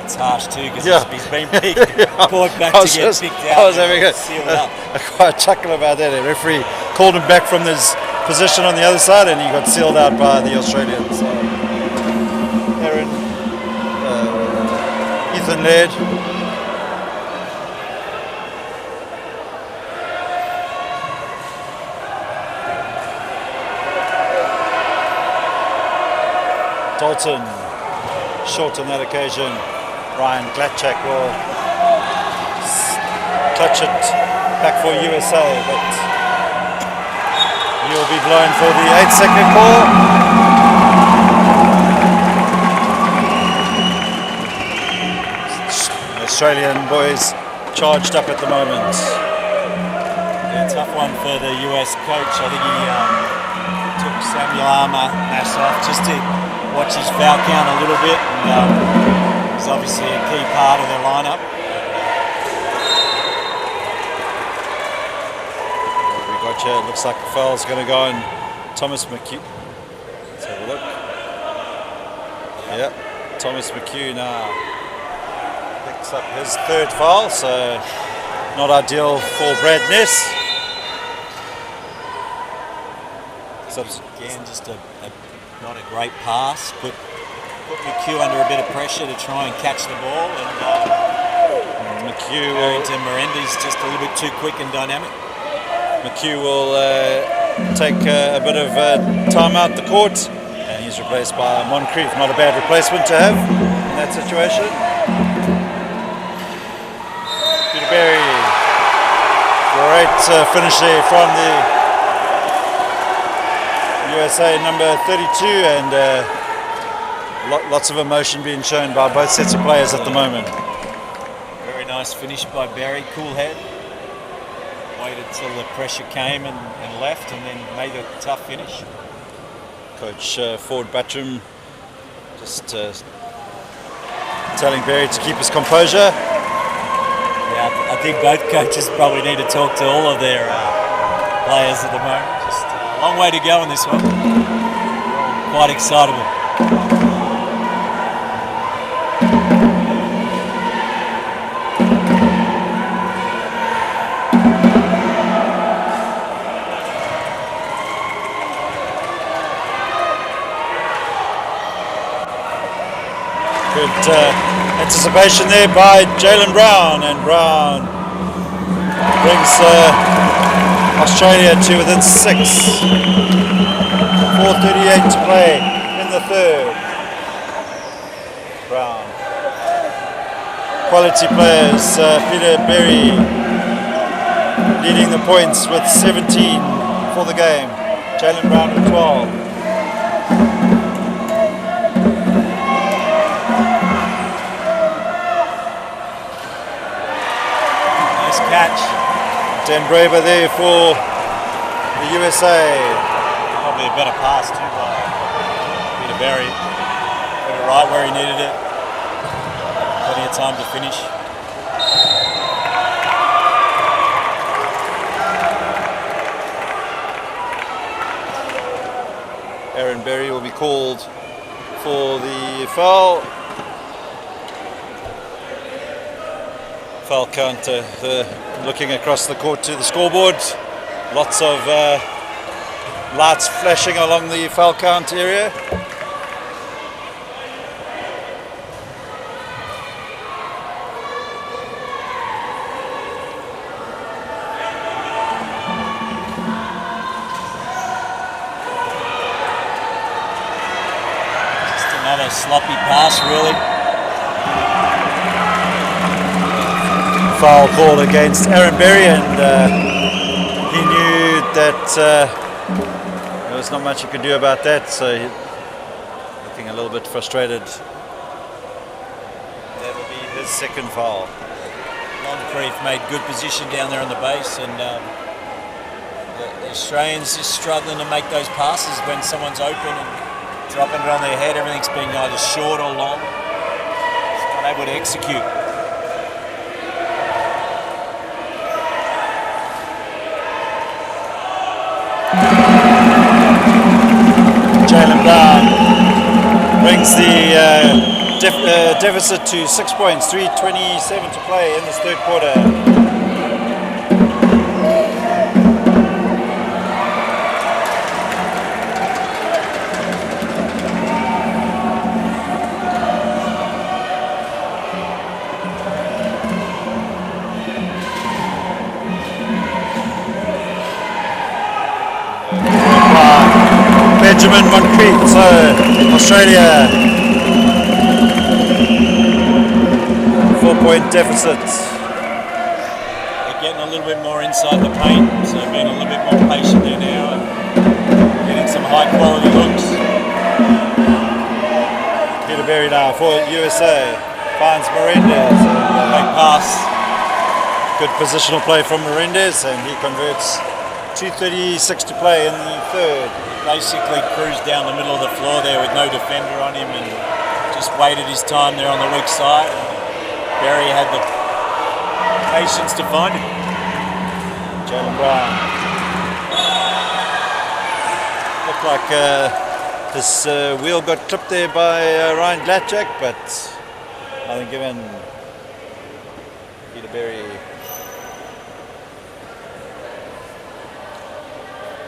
S2: It's harsh too because he's been brought back to get picked out.
S1: I was having a quite chuckle about that. The referee called him back from his position on the other side and he got sealed out by the Australians. Aaron, Ethan Laird. Dalton, short on that occasion. Ryan Glatchak will clutch it back for USA, but he'll be blown for the 8-second call. Australian boys charged up at the moment.
S2: Yeah, tough one for the US coach. I think he took Samuel Armour-Nass off just to watch his foul count a little bit, and he's obviously a key part of their lineup.
S1: We got you. It looks like the foul's going to go on Thomas McHugh. Let's have a look. Yep, Thomas McHugh now picks up his third foul, so not ideal for Brad Ness.
S2: Again, just not a great pass, put McHugh under a bit of pressure to try and catch the ball, and
S1: McHugh
S2: Barrington Miranda's just a little bit too quick and dynamic.
S1: McHugh will take a bit of time out the court, and he's replaced by Moncrief. Not a bad replacement to have in that situation. Peter Berry, great finish there from the USA number 32, and lots of emotion being shown by both sets of players at the moment.
S2: Very nice finish by Barry, cool head. Waited till the pressure came and left, and then made a tough finish.
S1: Coach Ford Buttram just telling Barry to keep his composure.
S2: Yeah, I think both coaches probably need to talk to all of their players at the moment. Just a long way to go on this one. Quite excitable.
S1: Good anticipation there by Jalen Brown, and Brown brings Australia to within 6. 4:38 to play in the third. Brown. Quality players. Peter Berry leading the points with 17 for the game. Jalen Brown with 12.
S2: Catch.
S1: Den Braber there for the USA.
S2: Probably a better pass too by Peter Berry. Put it right where he needed it. Plenty of time to finish.
S1: Aaron Berry will be called for the foul. Foul counter, looking across the court to the scoreboard. Lots of lights flashing along the foul count area.
S2: Just another sloppy pass, really.
S1: Foul call against Aaron Berry, and he knew that there was not much he could do about that, so looking a little bit frustrated. That'll be his second foul.
S2: Moncrief made good position down there on the base, and the Australians just struggling to make those passes when someone's open and dropping it on their head. Everything's been either short or long. Just not able to execute.
S1: Jaylen Brown brings the deficit to 6 points, 3:27 to play in this third quarter. Benjamin Moncrief, so Australia 4-point deficit.
S2: They're getting a little bit more inside the paint, so being a little bit more patient there now and getting some high quality looks.
S1: Peter Berry now for USA finds Menendez.
S2: Big pass.
S1: Good positional play from Menendez, and he converts. 2:36 to play in the third.
S2: Basically cruised down the middle of the floor there with no defender on him and just waited his time there on the weak side. Berry had the patience to find him.
S1: Jaylen Brown. Looked like his wheel got clipped there by Ryan Glatjack, but nothing given. Peter Berry.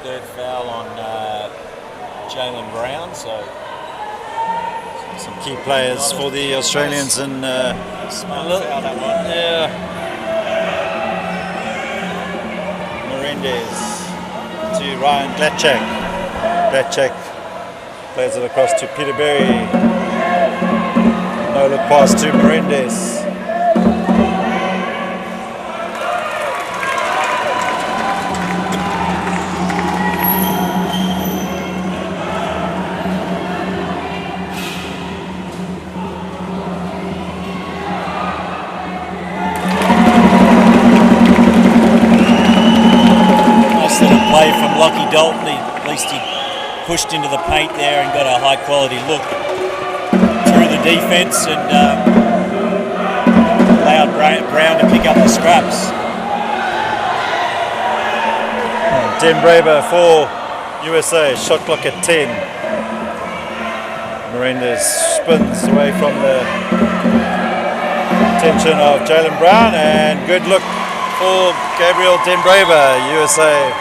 S2: Third foul on Jaylen Brown, so
S1: some key players for the Australians and
S2: smart foul that one.
S1: Yeah. Menendez to Ryan Glatjack. Glatjack plays it across to Peter Berry. No look pass to Menendez.
S2: Play from Lockie Dalton. At least he pushed into the paint there and got a high quality look through the defence and allowed Brown to pick up the scraps.
S1: Denbraber for USA, shot clock at 10. Menendez spins away from the attention of Jaylen Brown, and good look for Gabriel Denbraber. USA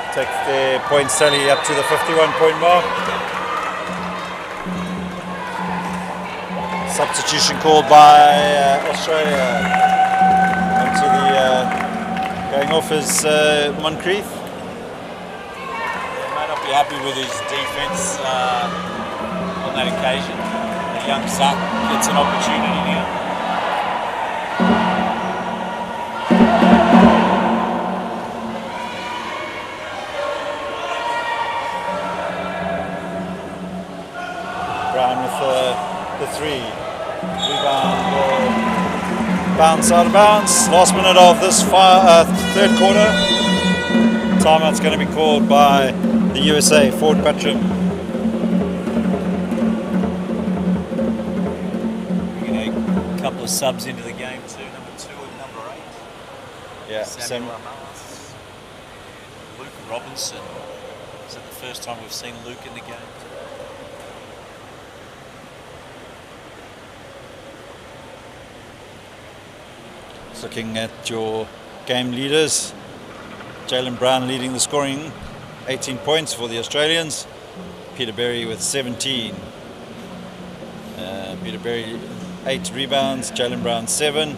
S1: takes their point tally up to the 51-point mark. Substitution called by Australia. Onto the going off is Moncrief.
S2: He may not be happy with his defence on that occasion. The young Zach gets an opportunity now.
S1: Brown with the three. Rebound bounce out of bounds. Last minute of this third quarter. Timeout's going to be called by the USA, Ford Patrum.
S2: Bringing a couple of subs into the game too, number 2 and number 8.
S1: Yeah,
S2: Samuel Armas. Luke Robinson. Is it the first time we've seen Luke in the game?
S1: Looking at your game leaders. Jalen Brown leading the scoring, 18 points for the Australians. Peter Berry with 17. Peter Berry 8 rebounds, Jalen Brown 7.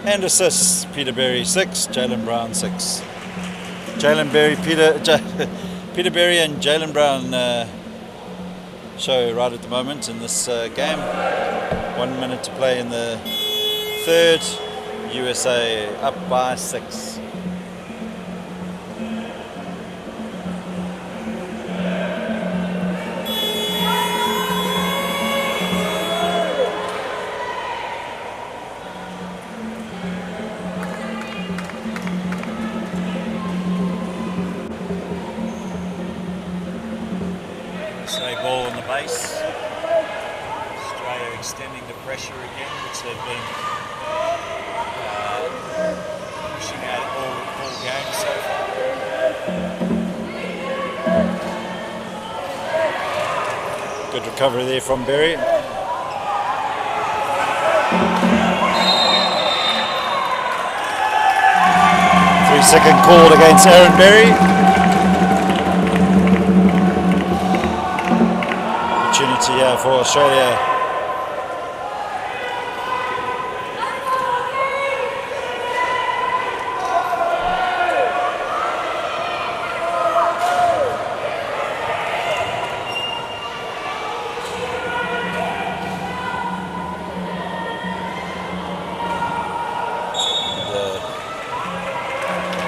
S1: And assists, Peter Berry 6, Jalen Brown 6. Peter Berry and Jalen Brown show right at the moment in this game. 1 minute to play in the third. USA up by 6.
S2: Ball on the base. Australia extending the pressure again, which they've been pushing out all games so far.
S1: Good recovery there from Berry. Three-second call against Aaron Berry. Opportunity here for Australia.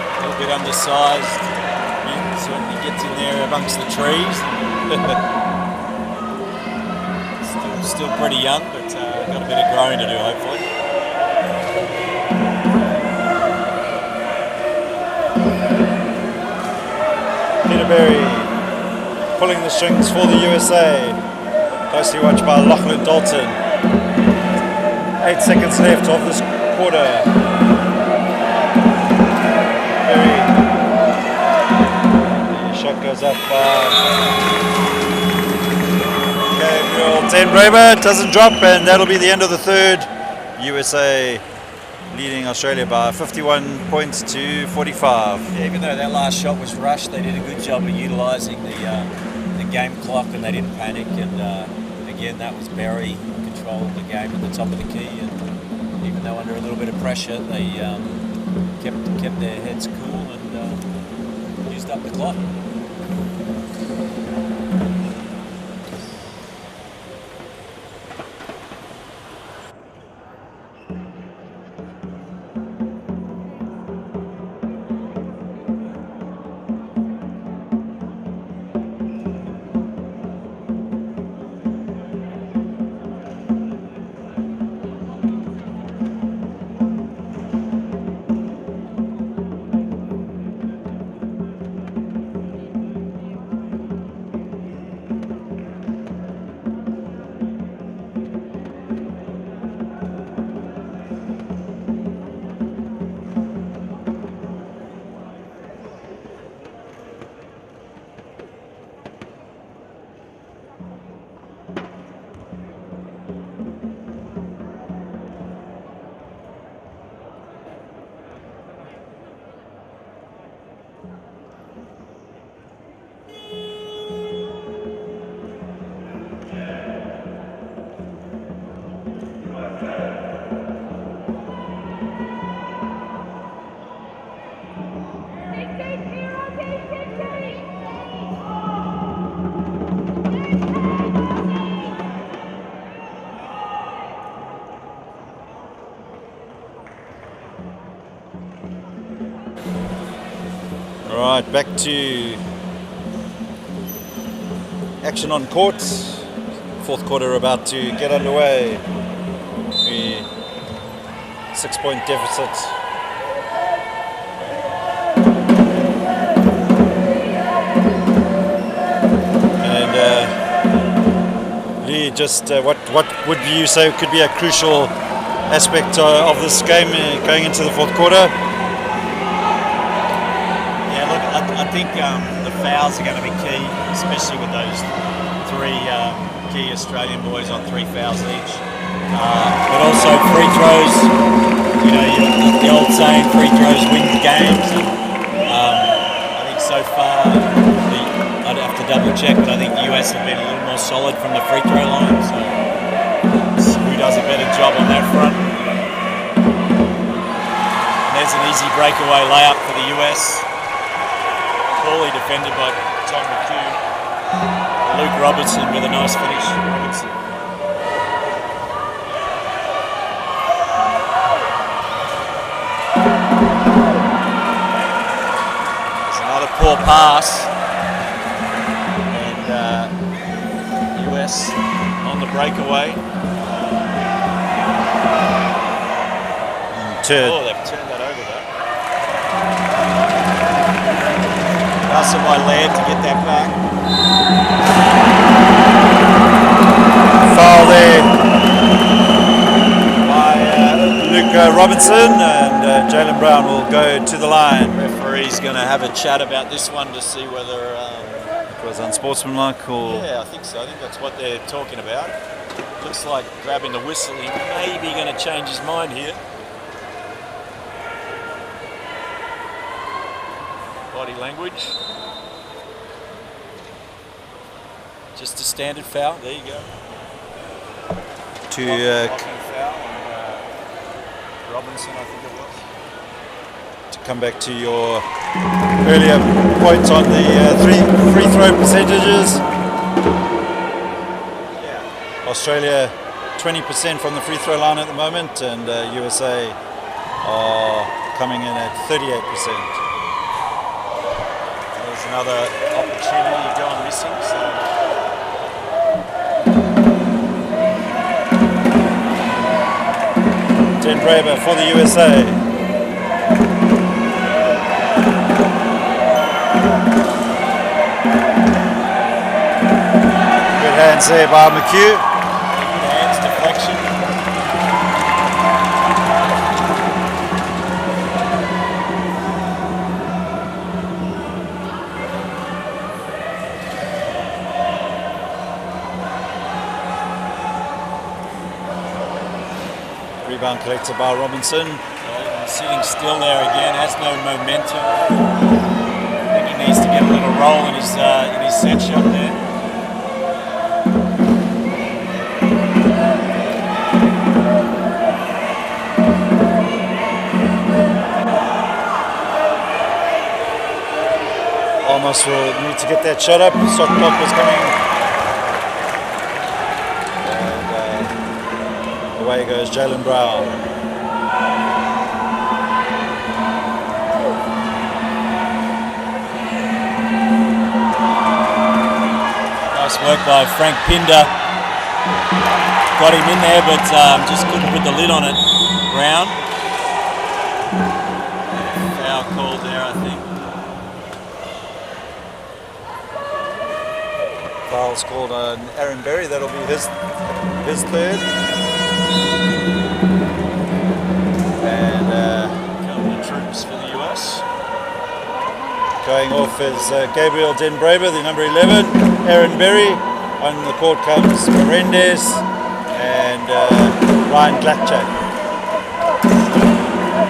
S2: A little bit undersized. He certainly gets in there amongst the trees. Still pretty young, but got a bit of growing to do, hopefully.
S1: Peter Berry pulling the strings for the USA. Closely watched by Lachlan Dalton. 8 seconds left of this quarter. Berry. The shot goes up by Ten Braber, doesn't drop, and that'll be the end of the third. USA leading Australia by 51 points to 45.
S2: Yeah, even though that last shot was rushed, they did a good job of utilising the game clock, and they didn't panic. And again, that was Berry controlled the game at the top of the key, and even though under a little bit of pressure, they kept their heads cool and used up the clock.
S1: Right, back to action on court. Fourth quarter about to get underway. A 6-point deficit. And Lee, just what would you say could be a crucial aspect of this game going into the fourth quarter?
S2: I think the fouls are going to be key, especially with those three key Australian boys on 3 fouls each. But also free throws. the old saying, free throws win games. And, I think so far, I'd have to double check, but I think the US have been a little more solid from the free throw line. So who does a better job on that front? And there's an easy breakaway layup for the US. Poorly defended by Tom McHugh. Luke Robertson with a nice finish. Robertson. Poor pass, and US on the breakaway. Oh, they've turned that over though. Hustle by Laird to get that back.
S1: Foul there by Luke Robinson, and Jalen Brown will go to the line.
S2: Referee's going to have a chat about this one to see whether
S1: it was unsportsmanlike or...
S2: Yeah, I think so. I think that's what they're talking about. Looks like grabbing the whistle. He may be going to change his mind here. Body language. Just a standard foul. There you go. Blocking foul on Robinson, I think it was.
S1: To come back to your earlier point on the free throw percentages.
S2: Yeah.
S1: Australia 20% from the free throw line at the moment, and USA are coming in at 38%.
S2: There's another opportunity gone missing. So.
S1: Den Braber for the USA. Good hands there by McHugh.
S2: Good hands, deflection.
S1: Rebound collected by Robinson.
S2: Sitting still there again, has no momentum. I think he needs to get a little roll in his set shot there.
S1: Almost will need to get that shot up. The shot clock was coming. Away goes Jalen Brown.
S2: Nice work by Frank Pinder. Got him in there, but just couldn't put the lid on it. Brown. Foul called there, I think.
S1: Foul's called on Aaron Berry. That'll be his third. And
S2: coming the troops for the US.
S1: Going off is Gabriel Den Braber, the number 11. Aaron Berry. On the court comes Menendez and Ryan Glatchak.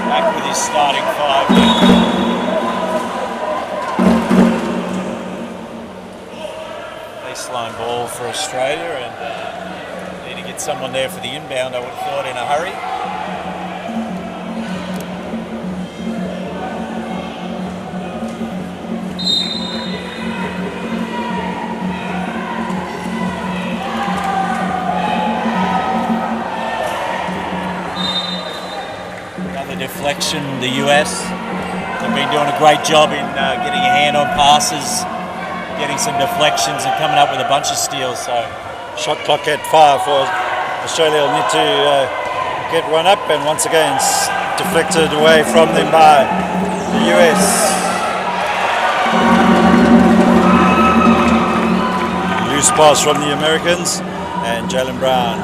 S2: Back with his starting five. Baseline ball for Australia, and need to get someone there for the inbound, I would have thought, in a hurry. Deflection, the US. They've been doing a great job in getting a hand on passes, getting some deflections and coming up with a bunch of steals. So,
S1: shot clock at 5 for Australia. Will need to get one up, and once again deflected away from them by the US. Loose pass from the Americans, and Jalen Brown.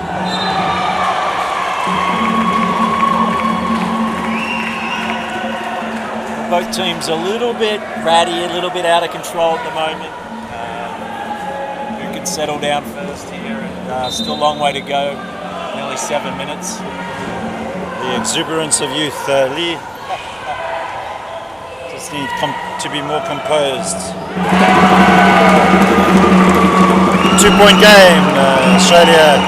S2: Both teams a little bit ratty, a little bit out of control at the moment. Who can settle down first here? And still a long way to go. Nearly 7 minutes.
S1: The exuberance of youth. Lee just need to be more composed. 2-point game. Australia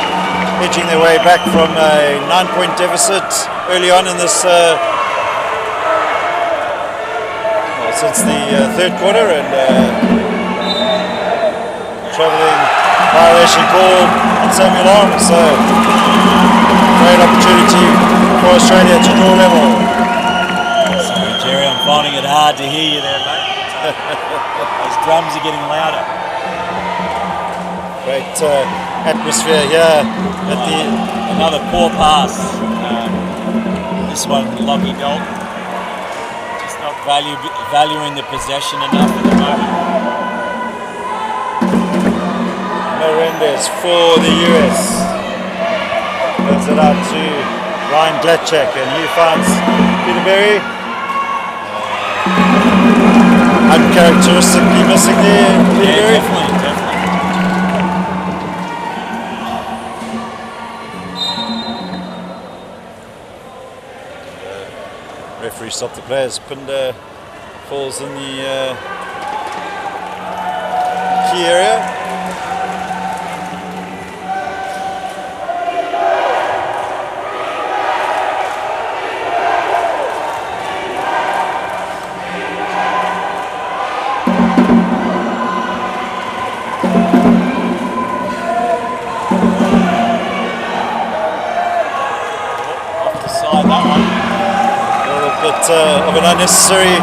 S1: edging their way back from a 9-point deficit early on in this since the third quarter, and travelling violation call on Samuel Armour. So great opportunity for Australia to draw level.
S2: Sorry, Jerry, I'm finding it hard to hear you there, mate. Those drums are getting louder.
S1: Great atmosphere here at
S2: another poor pass. This one, Lockie Dalton, just not valuing the possession enough at the moment.
S1: Melendez for the US. Turns it out to Ryan Glatchek, and he finds Peterberry. Uncharacteristically missing there, Peterberry.
S2: Yeah, definitely.
S1: Referee stopped the players. Pinder falls in the key area. Of an unnecessary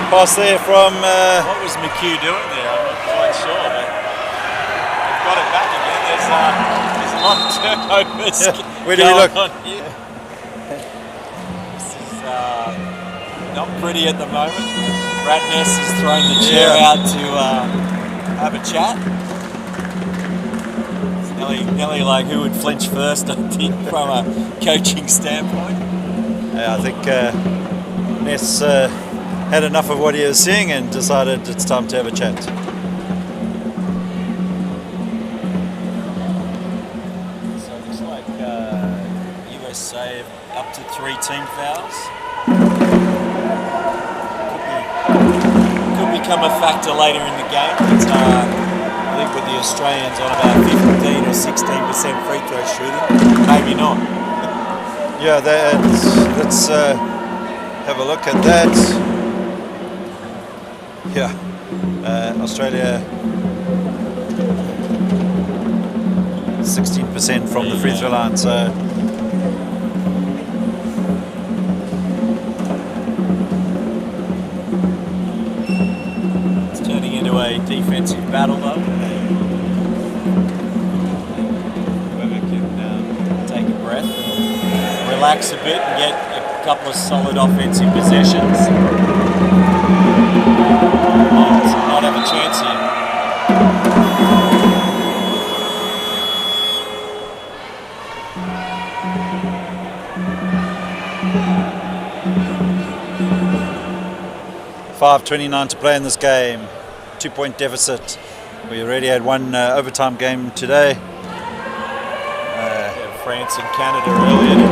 S1: pass there from...
S2: what was McHugh doing there? I'm not quite sure, but they've got it back again. There's a lot of turnovers
S1: where do we look?
S2: on here. This is not pretty at the moment. Brad Ness has thrown the chair out to have a chat. It's nearly like who would flinch first, I think, from a coaching standpoint.
S1: Yeah, I think Ness had enough of what he was seeing and decided it's time to have a chat.
S2: So it looks like USA up to 3 team fouls. Could become a factor later in the game, but I think with the Australians on about 15 or 16% free throw shooting, maybe not.
S1: Yeah, let's have a look at that. Yeah, Australia 16% from the free throw line. So
S2: it's turning into a defensive battle, though. Whoever can take a breath, relax a bit, and get a couple of solid offensive possessions. Might have a chance here.
S1: .5:29 to play in this game. 2-point deficit. We already had one overtime game today.
S2: France and Canada earlier.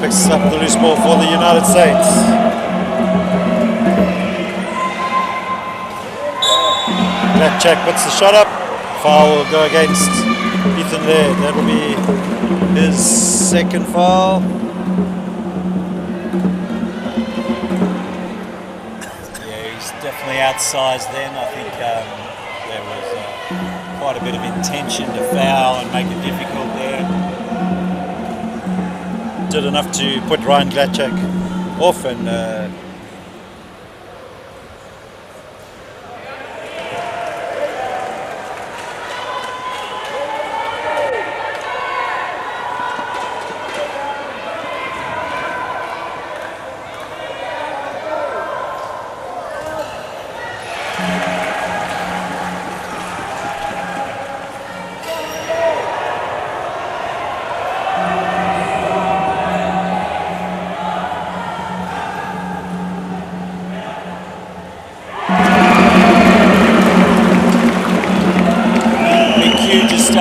S1: Picks up the loose ball for the United States. Glatchek puts the shot up. Foul will go against Ethan there. That will be his second foul.
S2: Yeah, he's definitely outsized then. I think there was quite a bit of intention to foul and make it difficult there.
S1: Did enough to put Ryan Glatchek off, and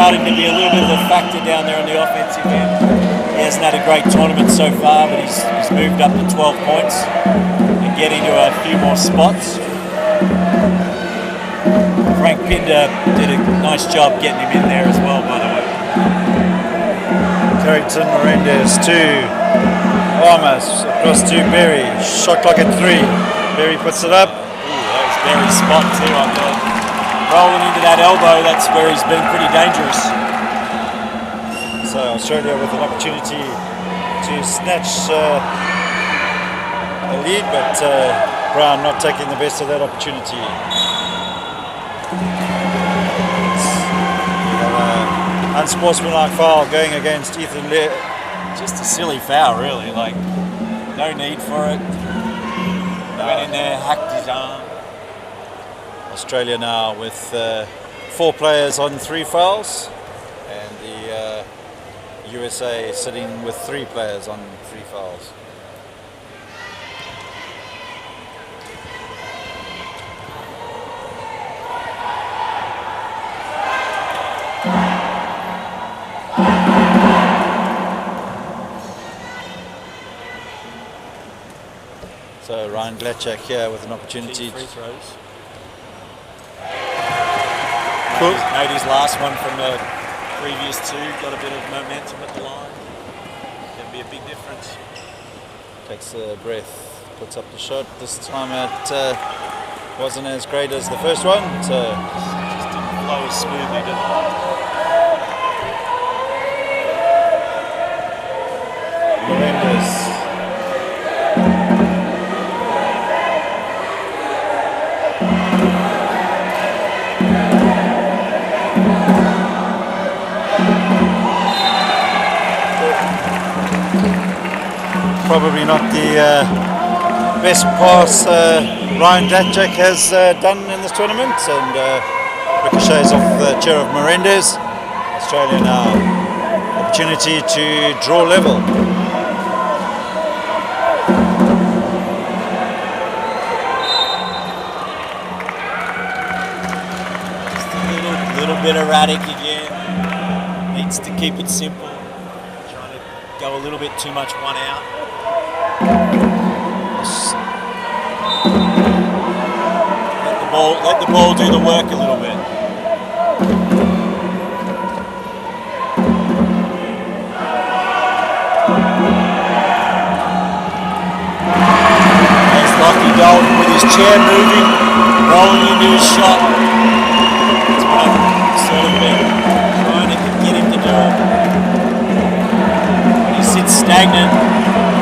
S2: starting to be a little bit of a factor down there on the offensive end. He hasn't had a great tournament so far, but he's moved up to 12 points and getting to a few more spots. Frank Pinder did a nice job getting him in there as well, by the way.
S1: Carrington, Melendez, 2. Armas across to Berry. Shot clock at 3. Berry puts it up.
S2: That was Berry's spot too, I thought. Rolling into that elbow, that's where he's been pretty dangerous.
S1: So Australia with an opportunity to snatch a lead, but Brown not taking the best of that opportunity. Unsportsmanlike foul going against Ethan Lear.
S2: Just a silly foul, really. Like, no need for it. Went in there, hacked his arm.
S1: Australia now with 4 players on 3 fouls, and the USA sitting with 3 players on 3 fouls. So Ryan Glatchak here with an opportunity.
S2: Free throws. Made his last one from the previous 2. Got a bit of momentum at the line. Can be a big difference.
S1: Takes a breath, puts up the shot. This time it wasn't as great as the first one. So
S2: just didn't flow as smoothly, did it?
S1: Melendez. Probably not the best pass Ryan Glatchak has done in this tournament, and ricochets off the chair of Melendez. Australia now opportunity to draw level.
S2: Just a little bit erratic again. Needs to keep it simple. Trying to go a little bit too much one out. Let the ball do the work a little bit. There's Lockie Dalton with his chair moving, rolling into his shot. That's what I've sort of been trying to get him to do. When he sits stagnant,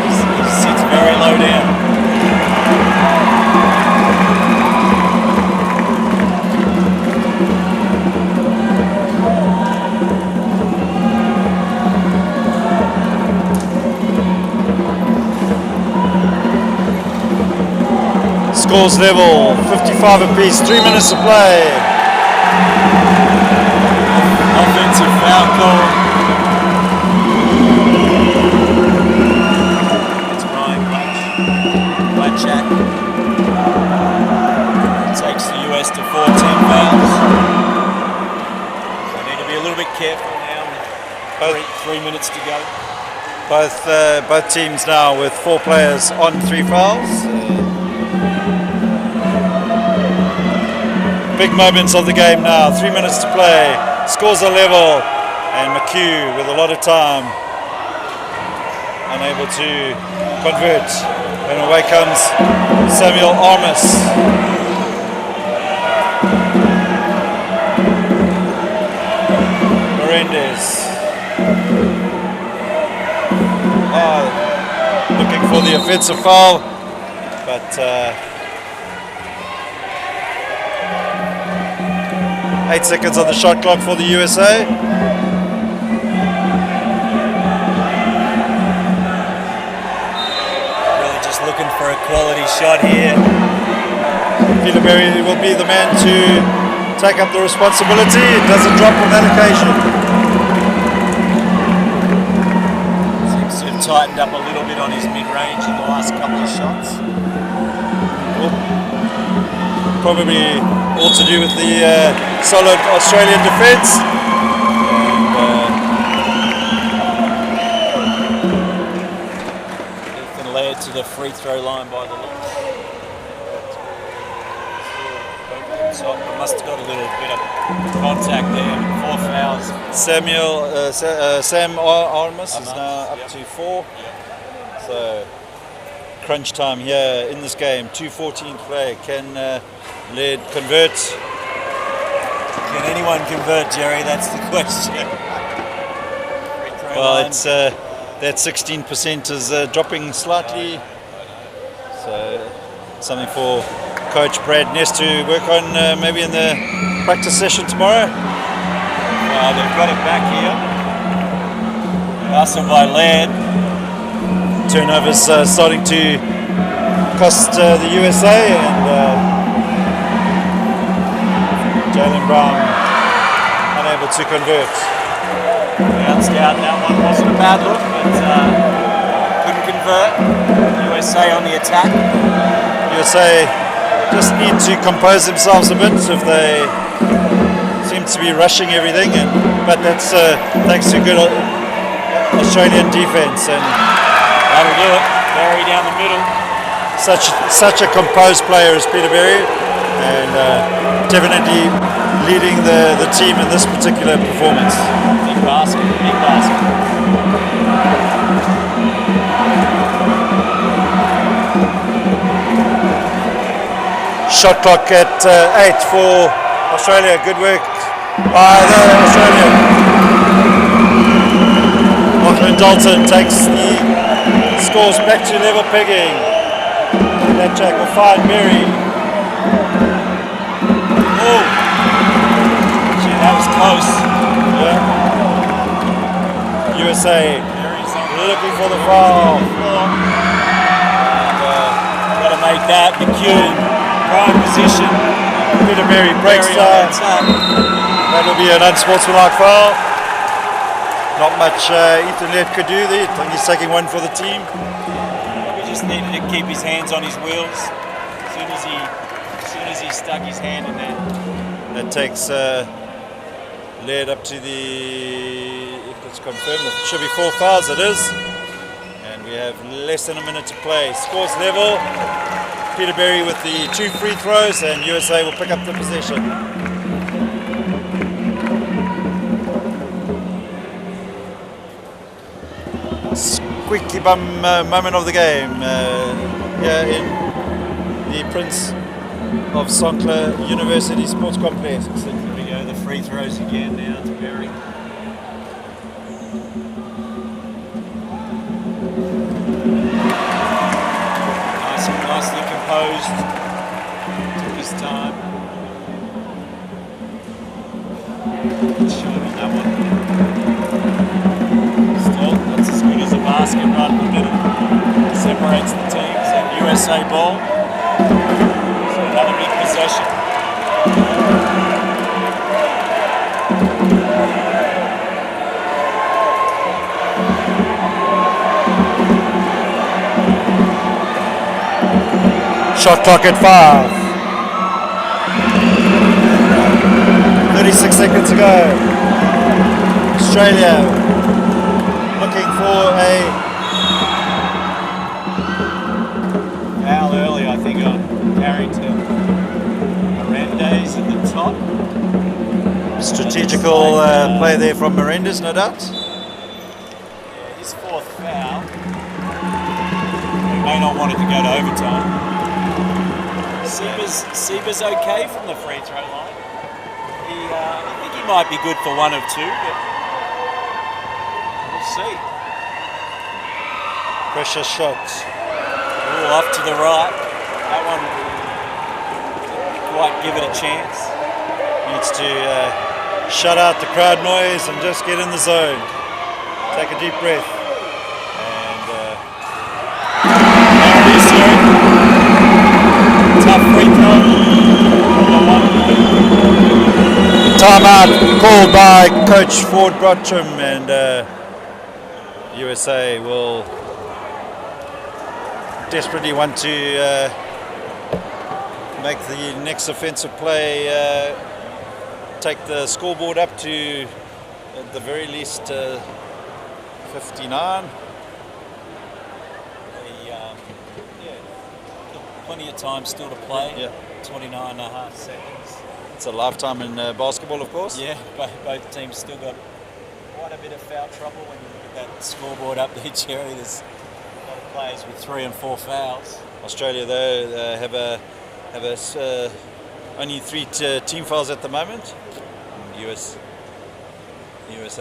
S2: he sits very low down.
S1: Scores level, 55 apiece, 3 minutes to play.
S2: Offensive foul call. It's Ryan Glatchak. Takes the US to 14 fouls. So need to be a little bit careful now with 3 minutes to go.
S1: Both teams now with 4 players on 3 fouls. Big moments of the game now, 3 minutes to play, scores are level, and McHugh with a lot of time, unable to convert, and away comes Samuel Armas. Melendez, looking for the offensive foul, but 8 seconds on the shot clock for the USA.
S2: Really just looking for a quality shot here.
S1: Peter Berry will be the man to take up the responsibility. It doesn't drop on that occasion.
S2: Seems to have tightened up a little bit on his mid-range in the last couple of shots.
S1: Probably all to do with the solid Australian defence.
S2: the free throw line by the looks. So I must have got a little bit of contact there. 4 fouls.
S1: Sam Armas is now up to 4.
S2: Yep.
S1: So crunch time here in this game. 2:14 play. Can Laird convert?
S2: Can anyone convert, Jerry? That's the question.
S1: Well, it's that 16% is dropping slightly. So something for Coach Brad Ness to work on maybe in the practice session tomorrow.
S2: They've got it back here. Hustle by Laird.
S1: Turnovers starting to cost the USA, and Jalen Brown unable to convert.
S2: Bounced out, that one wasn't a bad look, but couldn't convert. USA on the attack.
S1: USA just need to compose themselves a bit if they seem to be rushing everything, but that's thanks to good Australian defense, and
S2: that'll do it. Berry down the middle.
S1: Such a composed player as Peter Berry, and definitely leading the team in this particular performance.
S2: Big basket, big basket.
S1: Shot clock at 8 for Australia. Good work by the Australian. Lachlan Dalton takes the scores back to level pegging. That jack will find Berry.
S2: Oh, gee, that was close.
S1: Yeah. USA looking for the foul.
S2: Got to make that McEwen. Prime position.
S1: Peter Berry breaks down. That will be an unsportsmanlike foul. Not much Ethan Laird could do there. He's taking one for the team.
S2: He just needed to keep his hands on his wheels. As soon as he stuck his hand in there.
S1: That takes Laird up to the. If it's confirmed, it should be 4 fouls. It is, and we have less than a minute to play. Scores level. Peter Berry with the 2 free throws, and USA will pick up the possession. Squeaky bum moment of the game here in the Prince of Songkla University Sports Complex.
S2: Here we go, the free throws again now to Berry. Nicely composed, took his time. Shot on that one. Still, that's as good as a basket right in the middle. Separates the teams, and USA ball. So another big possession.
S1: Shot clock at 5. 36 seconds to go. Australia looking for a
S2: foul early, I think, on Carrington. Mirandes at the top.
S1: strategical play there from Mirandes, no doubt.
S2: Yeah, his 4th foul. He may not want it to go to overtime. Seba's okay from the free throw line. I think he might be good for 1 of 2, but we'll see.
S1: Pressure shot.
S2: Ooh, off to the right. That one didn't quite give it a chance.
S1: Needs to shut out the crowd noise and just get in the zone. Take a deep breath. And
S2: there it is, Jerry. Tough free throw.
S1: timeout called by Coach Ford Brotcham, and USA will desperately want to make the next offensive play, take the scoreboard up to at the very least 59.
S2: plenty of time still to play.
S1: Yeah.
S2: 29 and a half seconds.
S1: It's a lifetime in basketball, of course.
S2: Yeah, both teams still got quite a bit of foul trouble when you look at that scoreboard up there, Jerry. There's a lot of players with 3 and 4 fouls.
S1: Australia, though, have only 3 team fouls at the moment. USA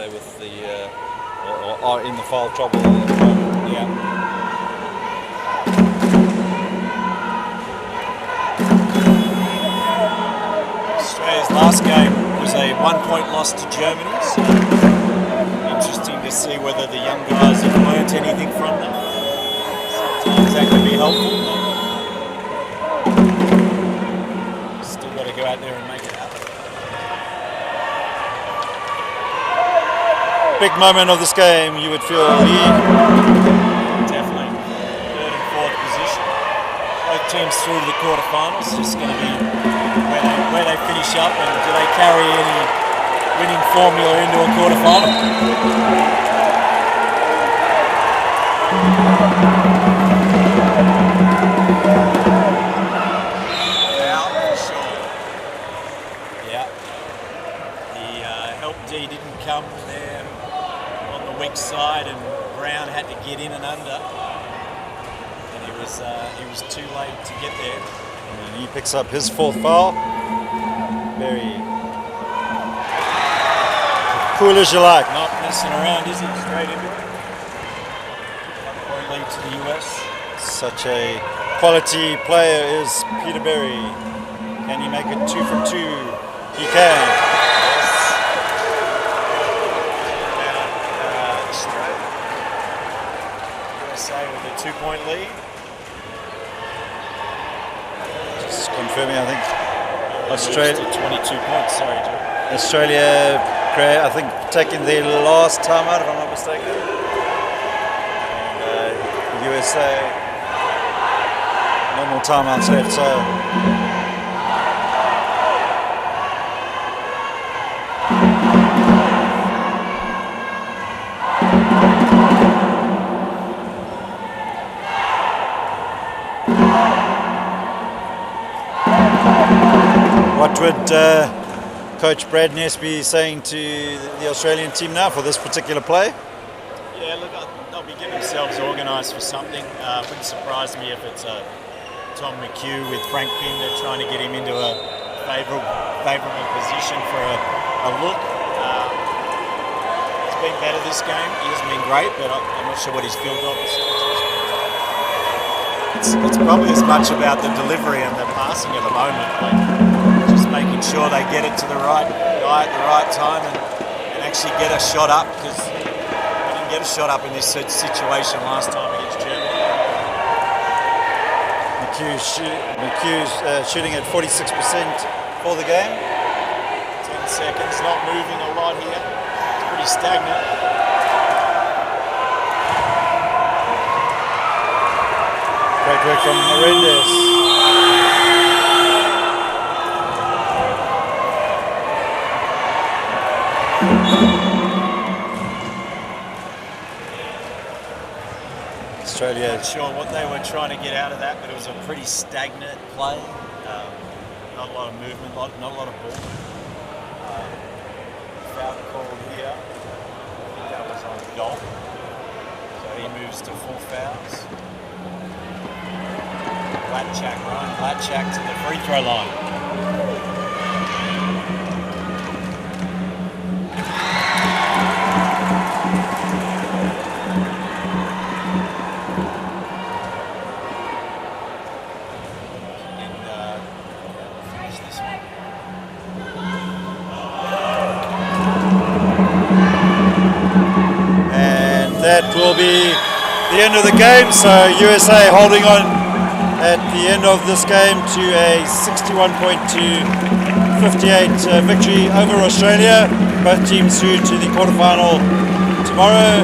S1: with the are in the foul trouble at the moment.
S2: Yeah. Australia's last game was a 1-point loss to Germany, so interesting to see whether the young guys have learnt anything from that. Sometimes that can be helpful, but still got to go out there and make it happen.
S1: Big moment of this game, you would feel, Lee.
S2: Definitely. 3rd and 4th position. Both teams through to the quarterfinals. Just going to be where they finish up, and do they carry any winning formula into a quarterfinal? Foul, for sure. Yeah. The help D didn't come there on the weak side, and Brown had to get in and under. And he was too late to get there.
S1: And he picks up his 4th foul. Very cool as you like.
S2: Not messing around, is he? Straight into it. 1-point lead to the US.
S1: Such a quality player is Peter Berry. Can he make it 2 from 2? He can.
S2: Yes. Now, Australia. USA with a 2-point lead.
S1: Just confirming, I think Australia.
S2: To 22 points, sorry, Joe.
S1: Australia, I think, taking their last time out, if I'm not mistaken. And USA, no more timeouts left, so. What would Coach Brad Ness be saying to the Australian team now for this particular play?
S2: Yeah, look, they'll be getting themselves organised for something. Wouldn't surprise me if it's Tom McHugh with Frank Pinder trying to get him into a favourable position for a look. He's been better this game. He hasn't been great, but I'm not sure what his field goal percentage is. It's probably as much about the delivery and the passing at the moment. Like, just making sure they get it to the right guy at the right time and actually get a shot up, because we didn't get a shot up in this situation last time against Germany.
S1: McHugh's shooting at 46% for the game.
S2: 10 seconds, not moving a lot here. It's pretty stagnant.
S1: Great work from Menendez. Australia.
S2: Not sure what they were trying to get out of that, but it was a pretty stagnant play. Not a lot of movement, not a lot of ball. Foul called here. I think that was on Dolph. So he moves to 4 fouls. Latchak to the free throw line. Finish this one.
S1: And that will be the end of the game. So USA holding on at the end of this game to a 61-58 victory over Australia. Both teams through to the quarterfinal tomorrow.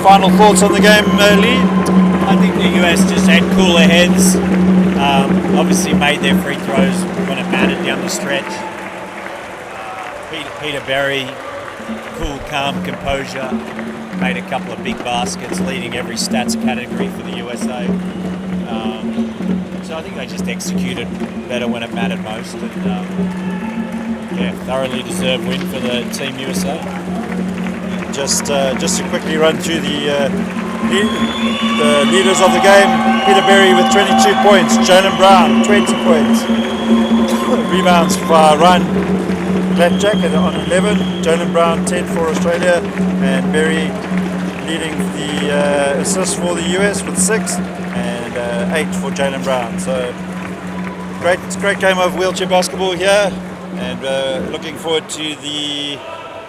S1: Final thoughts on the game, Lee?
S2: I think the US just had cooler heads. Obviously made their free throws when it mattered down the stretch. Peter Berry, cool, calm composure, made a couple of big baskets, leading every stats category for the USA. So So I think they just executed better when it mattered most, and thoroughly deserved win for the Team USA.
S1: Just to quickly run through the leaders of the game: Peter Berry with 22 points, Jalen Brown 20 points, rebounds by Ryan Blackjack on 11, Jalen Brown 10 for Australia, and Berry leading the assists for the US with 6 and 8 for Jalen Brown. So great game of wheelchair basketball here, and looking forward to the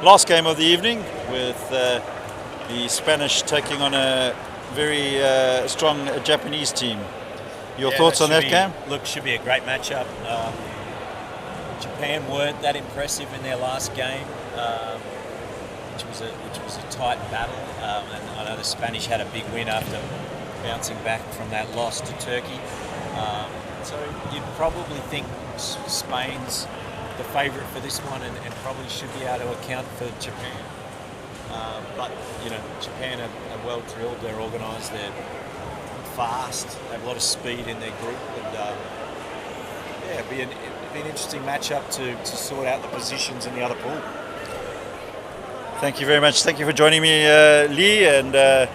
S1: last game of the evening with the Spanish taking on a very strong Japanese team. Your thoughts on that game?
S2: Look, should be a great matchup. Japan weren't that impressive in their last game, which was a tight battle. And I know the Spanish had a big win after bouncing back from that loss to Turkey. So you'd probably think Spain's the favourite for this one, and probably should be able to account for Japan. But Japan are well drilled, they're organised, they're fast, they have a lot of speed in their group, and it'd be an interesting matchup to sort out the positions in the other pool.
S1: Thank you very much. Thank you for joining me, Lee, and that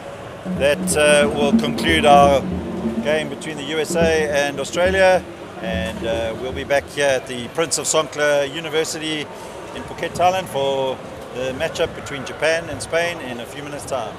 S1: will conclude our game between the USA and Australia, and we'll be back here at the Prince of Songkla University in Phuket, Thailand for the matchup between Japan and Spain in a few minutes' time.